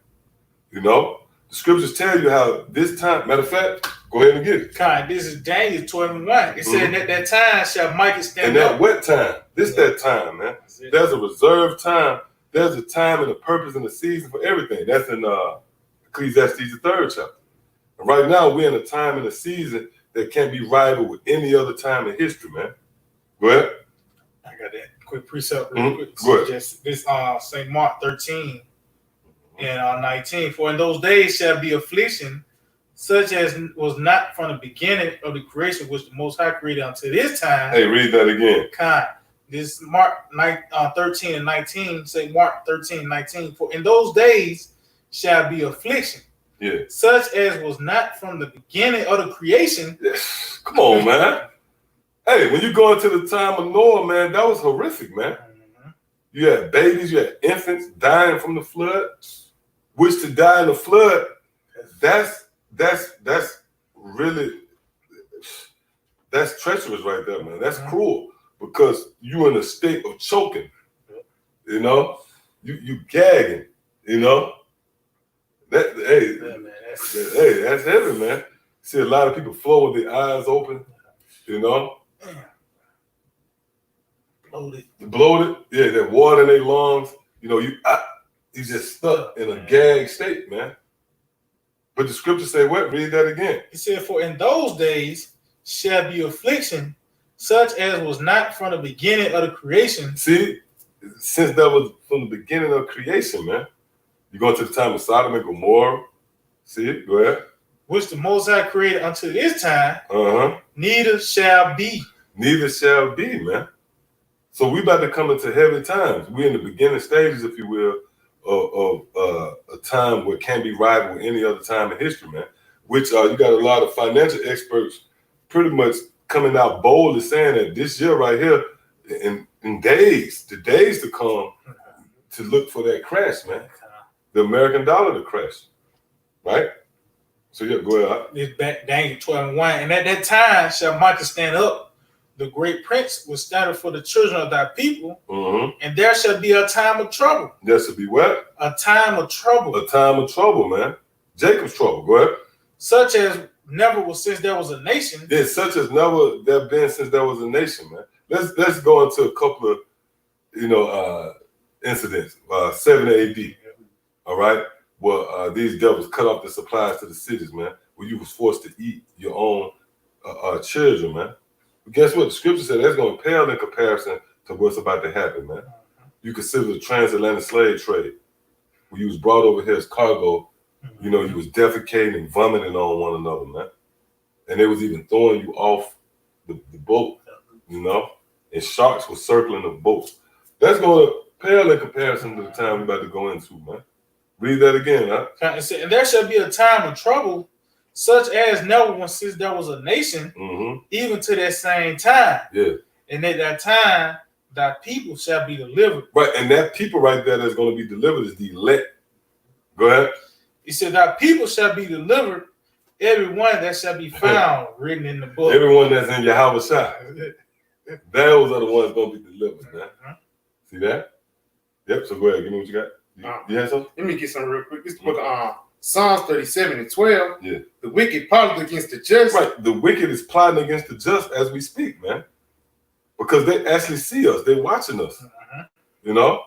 The scriptures tell you how this time, matter of fact, go ahead and get it. God, this is Daniel 12:1. It said that that time shall Micah stand And that up. wet time, that time, man. There's a reserved time. There's a time and a purpose and a season for everything. That's in Ecclesiastes, the 3rd chapter. And right now, we're in a time and a season that can't be rivaled with any other time in history, man. Go ahead. I got that quick precept real quick. Go ahead. Just this St. Mark 13 and 19. For in those days shall be affliction, such as was not from the beginning of the creation, which the Most High created unto this time. Hey, read that again. Kind. This Mark 13 and 19, St. Mark 13 and 19. For in those days shall be affliction, such as was not from the beginning of the creation. Come on, man. Hey, when you go into the time of Noah, man, that was horrific, man. You had babies, you had infants dying from the flood, which to die in the flood, that's really, that's treacherous right there, man. That's cruel because you in a state of choking, you gagging, that's heavy, man. See a lot of people flow with their eyes open, bloated, that water in their lungs, you just stuck in a gag state, man. But the scripture say what? Read that again. He said, for in those days shall be affliction, such as was not from the beginning of the creation. See, since that was from the beginning of creation, man. You go into the time of Sodom and Gomorrah. See, go ahead. Which the Most High created unto this time, neither shall be. Neither shall be, man. So we about to come into heavy times. We're in the beginning stages, if you will, of a time where can't be rivaled with any other time in history, man. which you got a lot of financial experts pretty much coming out boldly saying that this year right here, in days, the days to come, to look for that crash, man. The American dollar to crash, right? So yeah, go ahead. It's back Daniel 12:1. And at that time shall Michael stand up, the great prince will stand up for the children of thy people, and there shall be a time of trouble. There should be what? A time of trouble. A time of trouble, man. Jacob's trouble. Go ahead. Such as never was since there was a nation. It's such as never there been since there was a nation, man. Let's go into a couple of incidents. 7 AD. All right. Well, these devils cut off the supplies to the cities, man. Where you was forced to eat your own children, man. But guess what? The scripture said that's going to pale in comparison to what's about to happen, man. You consider the transatlantic slave trade, where you was brought over here as cargo. You know, you was defecating and vomiting on one another, man. And they was even throwing you off the boat, you know. And sharks were circling the boats. That's going to pale in comparison to the time we're about to go into, man. Read that again, huh? And there shall be a time of trouble, such as never was since there was a nation, even to that same time. Yeah. And at that time, thy people shall be delivered. Right, and that people right there that's going to be delivered is the elect. Go ahead. He said, thy people shall be delivered, everyone that shall be found written in the book. Everyone that's in Yahweh Shai. Those are the ones going to be delivered, man. See that? Yep, so go ahead. Give me what you got. You have something? Let me get some real quick. This is the book of Psalms 37:12. Yeah. The wicked plotted against the just. Right. The wicked is plotting against the just as we speak, man. Because they actually see us. They're watching us. You know?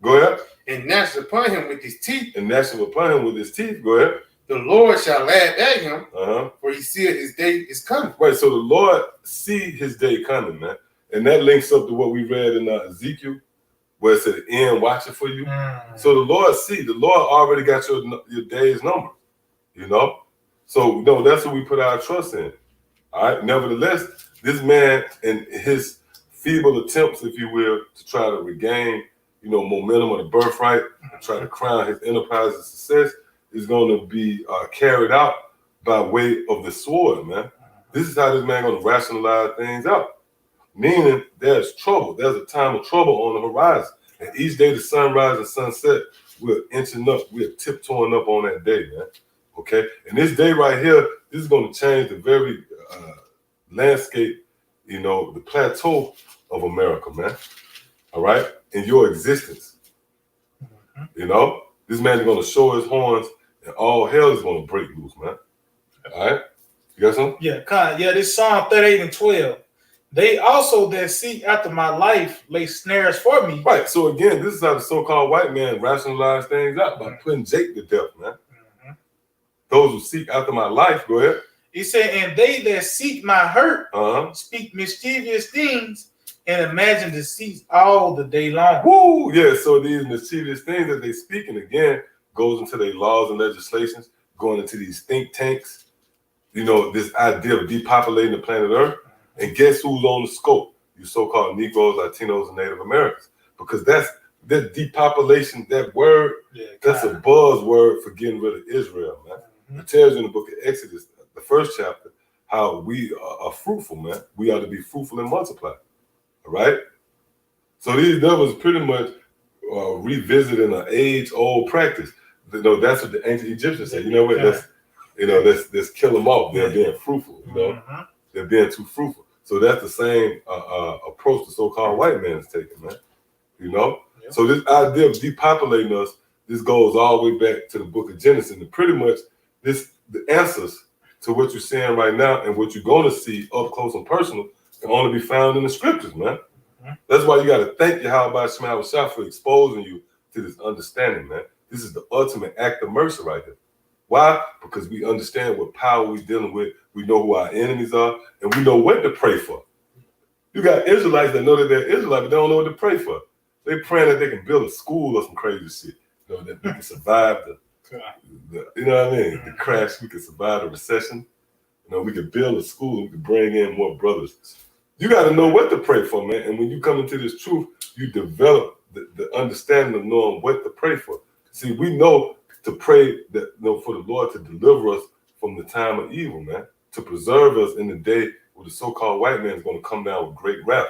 Go ahead. And gnashed upon him with his teeth. And gnashed upon him with his teeth. Go ahead. The Lord shall laugh at him, for he seeth his day is coming. Right. So the Lord see his day coming, man. And that links up to what we read in Ezekiel, where it said, end watching for you. So the Lord already got your day's number, you know? So, no, that's what we put our trust in. All right. Nevertheless, this man and his feeble attempts, if you will, to try to regain, momentum of the birthright and try to crown his enterprise as success is going to be carried out by way of the sword, man. This is how this man going to rationalize things out. Meaning there's trouble. There's a time of trouble on the horizon. And each day the sunrise and sunset, we're inching up, we're tiptoeing up on that day, man. Okay? And this day right here, this is going to change the very landscape, the plateau of America, man. All right? In your existence. This man is going to show his horns and all hell is going to break loose, man. All right? You got something? Yeah, this Psalm 38:12. They also that seek after my life lay snares for me. Right. So again, this is how the so-called white man rationalize things out by putting Jake to death, man. Those who seek after my life, go ahead. He said, and they that seek my hurt speak mischievous things and imagine deceits all the day long. Woo! Yeah, so these mischievous things that they speaking again goes into their laws and legislations, going into these think tanks, this idea of depopulating the planet Earth. And guess who's on the scope? You so-called Negroes, Latinos, and Native Americans. Because that's that depopulation, that word, that's a buzzword for getting rid of Israel, man. It tells you in the book of Exodus, the first chapter, how we are fruitful, man. We ought to be fruitful and multiply. All right? So these devils pretty much revisiting an age-old practice. That's what the ancient Egyptians said. You know what? Let's kill them off. They're being fruitful, They're being too fruitful. So that's the same approach the so-called white man is taking, man. So this idea of depopulating us, this goes all the way back to the book of Genesis. And pretty much the answers to what you're seeing right now and what you're going to see up close and personal can only be found in the scriptures, man. That's why you got to thank Yahweh Shema Shah for exposing you to this understanding, man. This is the ultimate act of mercy right here. Why? Because we understand what power we're dealing with. We know who our enemies are, and we know what to pray for. You got Israelites that know that they're Israelites, but they don't know what to pray for. They're praying that they can build a school or some crazy shit. That we can survive the crash. We can survive the recession. We can build a school. We can bring in more brothers. You got to know what to pray for, man. And when you come into this truth, you develop the understanding of knowing what to pray for. See, we know to pray that for the Lord to deliver us from the time of evil, man, to preserve us in the day where the so-called white man is going to come down with great wrath,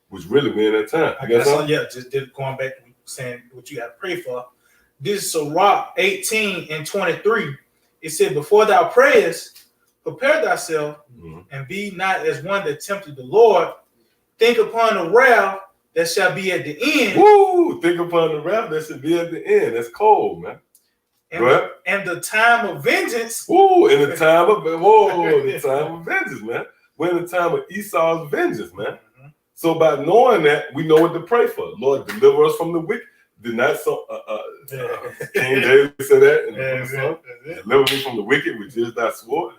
which really be in that time. I You got guess something? yeah, just going back to saying what you got to pray for. This is Sirach 18:23. It said, "Before thou prayest, prepare thyself, Mhm. and be not as one that tempted the Lord. Think upon the wrath that shall be at the end, Woo! Think upon the wrath that should be at the end. That's cold, man. and, Right? and the time of vengeance." Woo! In the time of the time of vengeance, man. We're in the time of Esau's vengeance, man. Mhm. So by knowing that, we know what to pray for. Lord, deliver us from the wicked. Did not so King David said that in the book of Psalms? Deliver me from the wicked, which is thy sword.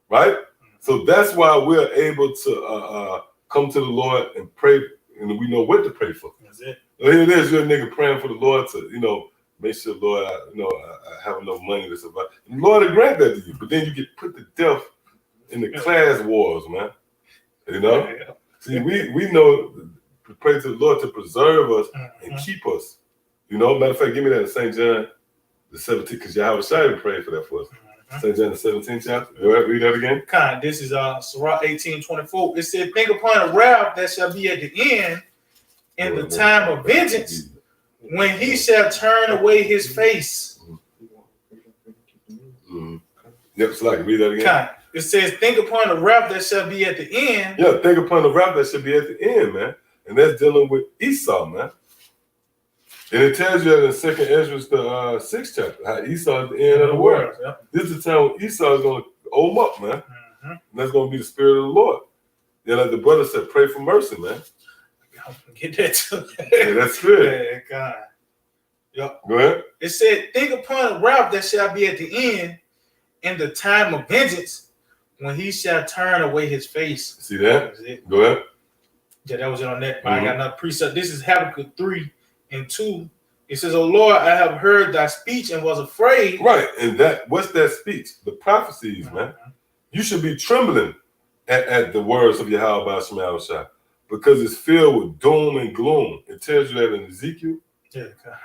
Right? So that's why we're able to come to the Lord and pray, and we know what to pray for. That's it. So here it is, you're a nigga praying for the Lord to, make sure, Lord, I have enough money to survive. And the Lord will grant that to you, but then you get put to death in the class wars, man. See, we know to pray to the Lord to preserve us and keep us. Matter of fact, give me that in St. John the 17th, because Yahweh Shai prayed for that for us. St. John the 17th chapter. All right, read that again. This is Sirach 18:24. It said, "Think upon the wrath that shall be at the end, in the time of vengeance, when he shall turn away his face." Mm-hmm. Yep, so like read that again. It says, "Think upon the wrath that shall be at the end." Yeah, think upon the wrath that should be at the end, man. And that's dealing with Esau, man. And it tells you that in 2nd Ezra, the 6th chapter, how Esau is the end of the world. Yep. This is the time when Esau is going to owe him up, man. Mhm. And that's going to be the spirit of the Lord. Yeah, like the brother said, pray for mercy, man. Get that too. Yeah, that's good. God. Yep. Go ahead. It said, "Think upon the wrath that shall be at the end, in the time of vengeance, when he shall turn away his face." See that? That's it. Go ahead. Yeah, that was it on that. I got another precept. This is Habakkuk 3:2. It says, "O Lord, I have heard thy speech and was afraid." Right. And what's that speech? The prophecies, man. You should be trembling at the words of Yahweh by Shema Shai, because it's filled with doom and gloom. It tells you that in Ezekiel, Yeah, God.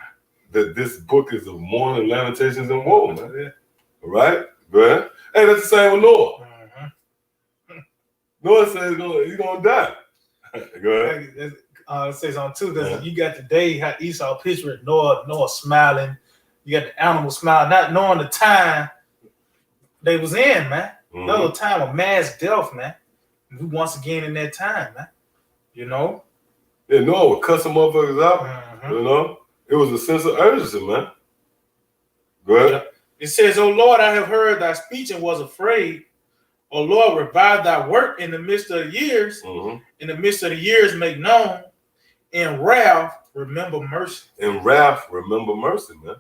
that this book is of mourning, lamentations, and woe, man. Yeah. All right? Go ahead. Hey, that's the same with Noah. Noah says he's going to die. Go ahead. It says on 2, you got the day how Esau pictured Noah smiling. You got the animal smile, not knowing the time they was in, man. Mhm. Another time of mass death, man. We once again in that time, man. Yeah, Noah would cuss some motherfuckers out. Mhm. It was a sense of urgency, man. Go ahead. It says, "O Lord, I have heard thy speech and was afraid. O Lord, revive thy work in the midst of the years. Mhm. In the midst of the years, make known. In wrath, remember mercy." In wrath, remember mercy, man.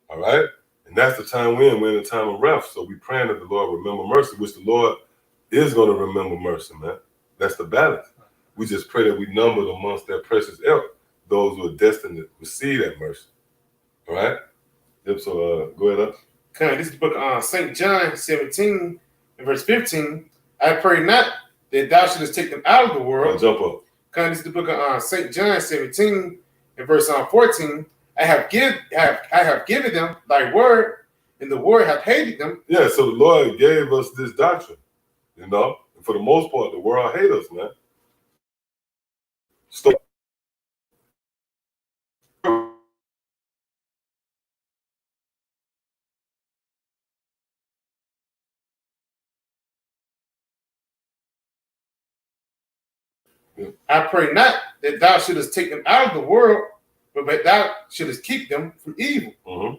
All right? And that's the time we're in. We're in the time of wrath. So we praying that the Lord remember mercy, which the Lord is going to remember mercy, man. That's the balance. We just pray that we numbered amongst that precious elk, those who are destined to receive that mercy. All right? Yep, so go ahead up. Okay, this is the book of St. John 17 and verse 15. "I pray not that thou shouldest take them out of the world." Jump up. Okay, this is the book of St. John 17 and verse 14. I have given them thy word, and the word hath hated them. Yeah, so the Lord gave us this doctrine, And for the most part, the world hates us, man. Stop. I pray not that thou shouldest take them out of the world, but that thou shouldest keep them from evil. Mm-hmm.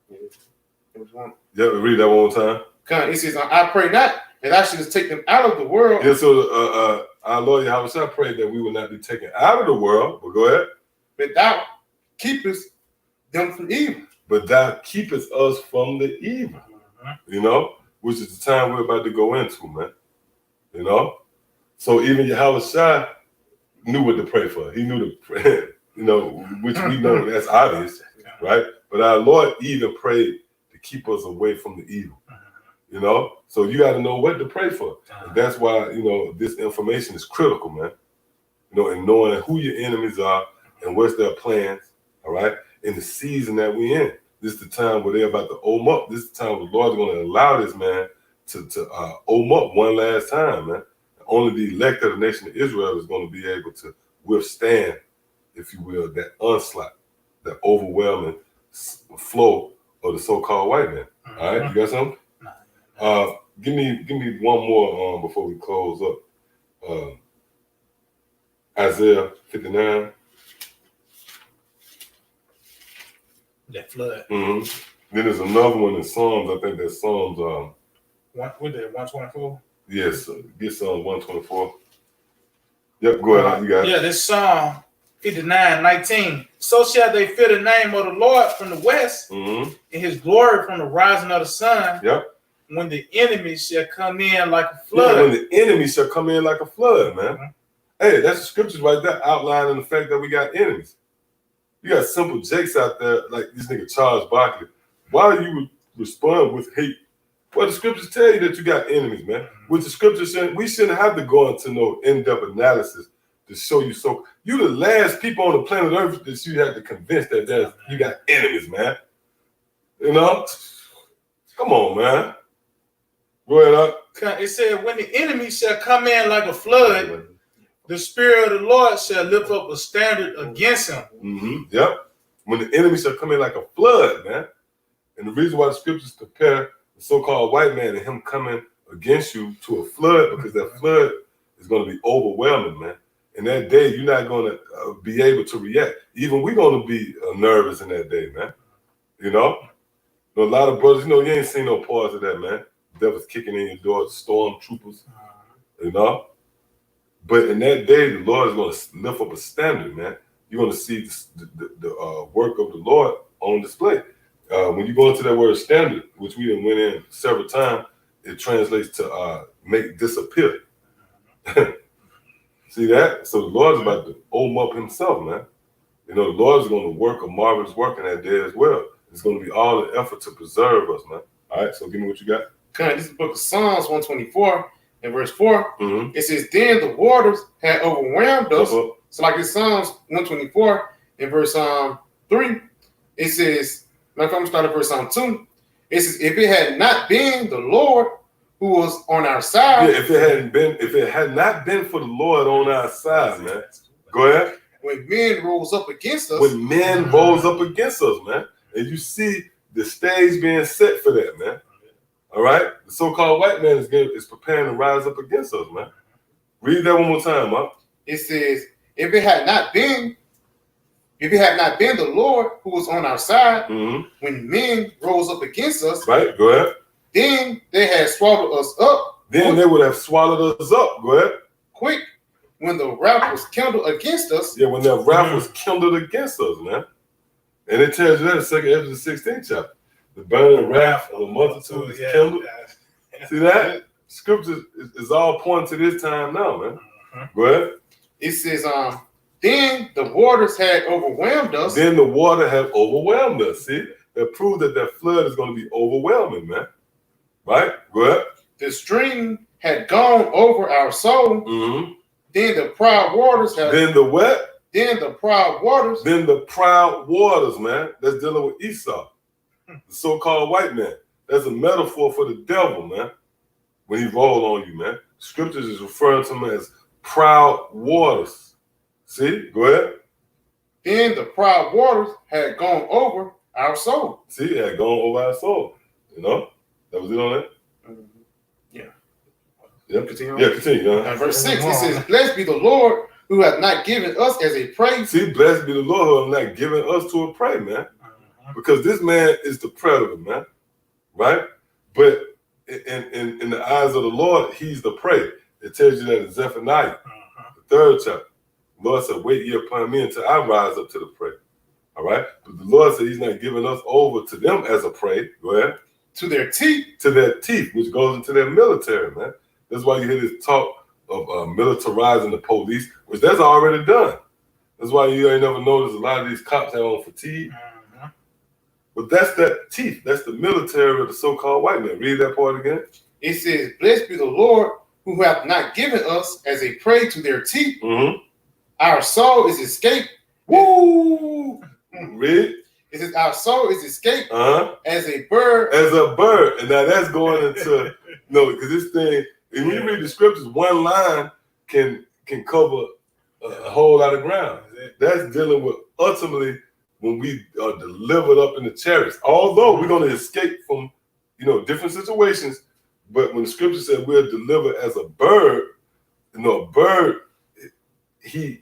There was one. Yeah, read that one more time. It says, I pray not that thou shouldest take them out of the world. Yeah, so our Lord Yahweh Shai prayed that we would not be taken out of the world, but go ahead. But thou keepest them from evil. But thou keepest us from the evil, which is the time we're about to go into, man. So even Yahweh Shai knew what to pray for. He knew to pray, which we know that's obvious, right? But our Lord even prayed to keep us away from the evil, So you got to know what to pray for. And that's why, this information is critical, man. And knowing who your enemies are and what's their plans, all right? In the season that we're in. This is the time where they're about to ohm up. This is the time where the Lord's going to allow this man to ohm up one last time, man. Only the elect of the nation of Israel is going to be able to withstand, if you will, that onslaught, that overwhelming flow of the so-called white man. All right, you got something? Give me one more before we close up. Isaiah 59. That flood. Mm-hmm. Then there's another one in Psalms. I think that's Psalms. What did 124? Yes, get Psalms 124. Yep, go ahead. You got it. Yeah, this Psalm 59:19. So shall they fear the name of the Lord from the west, Mm-hmm. and his glory from the rising of the sun. Yep. When the enemy shall come in like a Yeah, flood. when the enemy shall come in like a flood, man. Hey, that's the scriptures right there outlining the fact that we got enemies. You got simple jakes out there like this nigga Charles Barkley. Why you respond with hate? Well, the scriptures tell you that you got enemies, man. With the scriptures, we shouldn't have to go into no in-depth analysis to show you. So you the last people on the planet Earth that you have to convince that you got enemies, man. You know? Come on, man. Go ahead, up. It said, when the enemy shall come in like a flood, the Spirit of the Lord shall lift up a standard against him. Mm-hmm. Yep. When the enemy shall come in like a flood, man. And the reason why the scriptures compare the so-called white man and him coming against you to a flood, because that flood is going to be overwhelming, man. And that day, you're not going to be able to react. Even we're going to be nervous in that day, man. You know? A lot of brothers, you ain't seen no parts of that, man. The devil's kicking in your door, stormtroopers, you know? But in that day, the Lord is going to lift up a standard, man. You're going to see the work of the Lord on display. When you go into that word standard, which we done went in several times, it translates to make disappear. See that? So the Lord's about to ohm up himself, man. The Lord's going to work a marvelous work in that day as well. It's going to be all the effort to preserve us, man. All right, so give me what you got. Okay, this is the book of Psalms 124 and verse 4. Mm-hmm. It says, then the waters had overwhelmed us. So like in Psalms 124 and verse 3, it says, now I'm going to start at verse 2. It says, if it had not been the Lord who was on our side. Yeah, if it had not been for the Lord on our side, man. Go ahead. When men rose up against us. When men rose up against us, man. And you see the stage being set for that, man. All right? The so-called white man is preparing to rise up against us, man. Read that one more time, huh? It says, if it had not been the Lord who was on our side, when men rose up against us, right? Go ahead. Then they had swallowed us up. Then they would have swallowed us up. Go ahead. Quick, when the wrath was kindled against us. Yeah, when that wrath was kindled against us, man. And it tells you that in 2 Ezra 16 chapter. The burning wrath of the multitude is kindled. See that? Scripture is all pointing to this time now, man. Go ahead. It says, then the waters had overwhelmed us. Then the water had overwhelmed us. See? That proves that flood is going to be overwhelming, man. Right? Go ahead. The stream had gone over our soul. Then the proud waters had. Then the what? Then the proud waters. Then the proud waters, man. That's dealing with Esau, the so-called white man. That's a metaphor for the devil, man. When he roll on you, man. Scriptures is referring to him as proud waters. See? Go ahead. Then the proud waters had gone over our soul. See, it had gone over our soul. That was it on that? Yeah. Yep. Continue. Yeah, continue. Verse 6, it says, blessed be the Lord who hath not given us as a prey. See, blessed be the Lord who hath not given us to a prey, man. Because this man is the predator, man. Right? But in the eyes of the Lord, he's the prey. It tells you that in Zephaniah, the 3rd chapter. The Lord said, wait ye upon me until I rise up to the prey. All right? But the Lord said he's not giving us over to them as a prey. Go ahead. To their teeth. To their teeth, which goes into their military, man. That's why you hear this talk of militarizing the police, which that's already done. That's why you ain't never noticed a lot of these cops have on fatigue. But that's that teeth. That's the military of the so-called white man. Read that part again. It says, blessed be the Lord who hath not given us as a prey to their teeth. Our soul is escaped. Woo! Read. It says our soul is escaped as a bird. As a bird. And now that's going into because this thing, and when you read the scriptures, one line can cover a whole lot of ground. That's dealing with ultimately when we are delivered up in the chariots. Although we're going to escape from different situations, but when the scripture said we're delivered as a bird, a bird, he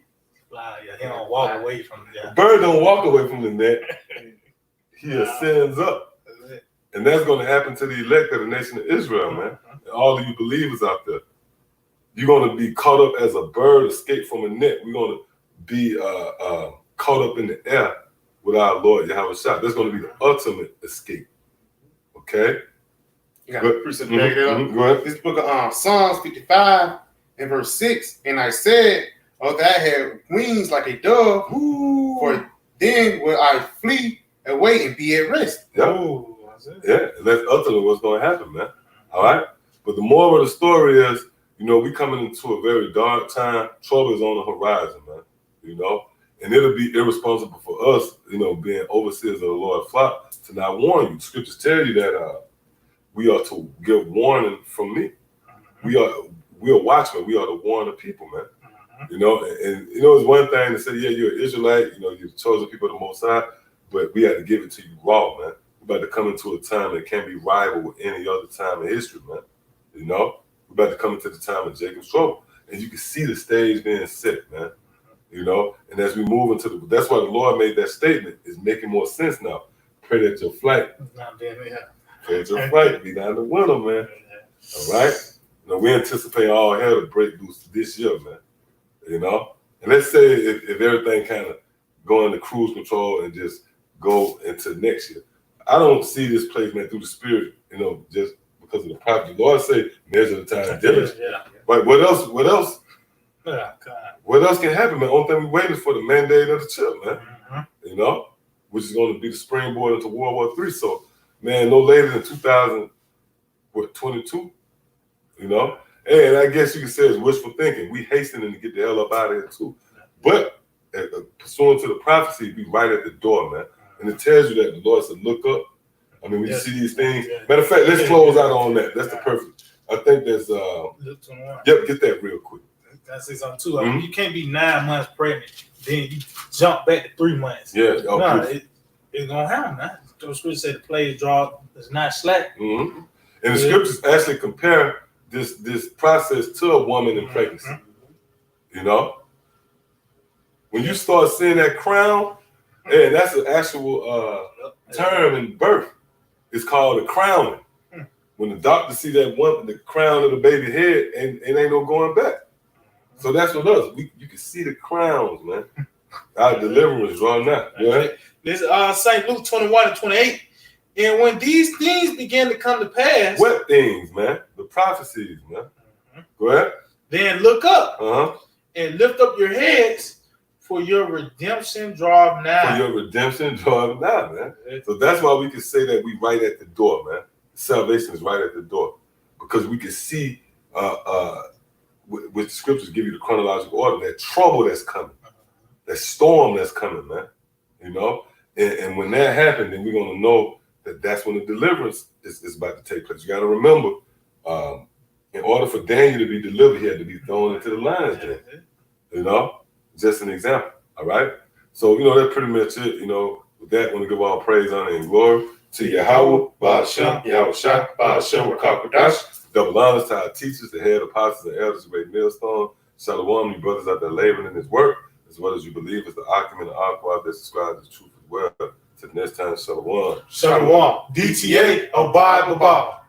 don't walk away from a bird don't walk away from the net. He ascends up. And that's going to happen to the elect of the nation of Israel, man. And all of you believers out there. You're going to be caught up as a bird escaped from a net. We're going to be caught up in the air with our Lord Yahweh Shah. That's going to be the ultimate escape. Okay? You got a precept to back it up. Go ahead. This book of Psalms 55 and verse 6. And I said, that I had wings like a dove, for then will I flee away and be at rest. Yeah. Yeah, and that's ultimately what's going to happen, man. All right? But the moral of the story is, we coming into a very dark time. Trouble is on the horizon, man. And it'll be irresponsible for us, being overseers of the Lord's flock, to not warn you. Scriptures tell you that we are to give warning from me. We are watchmen. We are to warn the people, man. And it's one thing to say, yeah, you're an Israelite, you're the chosen people of the Most High, but we have to give it to you raw, man. We're about to come into a time that can't be rivaled with any other time in history, man. We're about to come into the time of Jacob's trouble. And you can see the stage being set, man. And as we move into that's why the Lord made that statement, is making more sense now. Pray that your flight, pray that your flight be down the winter, man. All right? We anticipate all hell to break loose this year, man. And let's say if everything kind of go into cruise control and just go into next year. I don't see this place, man, through the Spirit, just because of the prophet. The Lord say, measure the time diligently. Right? What else? What else can happen, man? Only thing we waiting for the mandate of the chip, man. Which is going to be the springboard into World War III. So, man, no later than 2022. And I guess you can say it's wishful thinking. We hastening to get the hell up out of here too. But pursuant to the prophecy, be right at the door, man. And it tells you that the Lord said, look up. I mean, when you see these things. Matter of fact, let's close out on that. That's the perfect. I think there's yep, get that real quick. That's something too. I mean, you can't be 9 months pregnant, then you jump back to 3 months. Yeah, it's gonna happen, man. The scripture said the plague draw is not slack. And the scriptures actually compare this process to a woman in pregnancy. When you start seeing that crown, and that's an actual term in birth. It's called a crowning. When the doctor see that the crown of the baby head, and ain't no going back. So that's what us. You can see the crowns, man. Our deliverance draw nigh. Yeah. This St. Luke 21:28. And when these things began to come to pass, what things, man? The prophecies, man. Go ahead. Then look up and lift up your heads, for your redemption draweth nigh. For your redemption draweth nigh, man. So that's why we can say that we right at the door, man. Salvation is right at the door, because we can see, with the scriptures give you the chronological order, that trouble that's coming, that storm that's coming, man. And when that happens, then we're gonna know that that's when the deliverance is about to take place. You got to remember, in order for Daniel to be delivered, he had to be thrown into the lion's den. Just an example. All right. So that's pretty much it. With that, I want to give all praise, honor, and glory to Yahweh, Ba'ashem, Yahweh Shah, Ba'ashem, Rakakadash. Double honors to our teachers, the head apostles and elders, great millstone. Shalom, you brothers out there laboring in His work, as well as you believe as the Akim and the Aqua that subscribe to the truth as well. Till the next time, Shalom. Shalom. DTA, Abide Babal.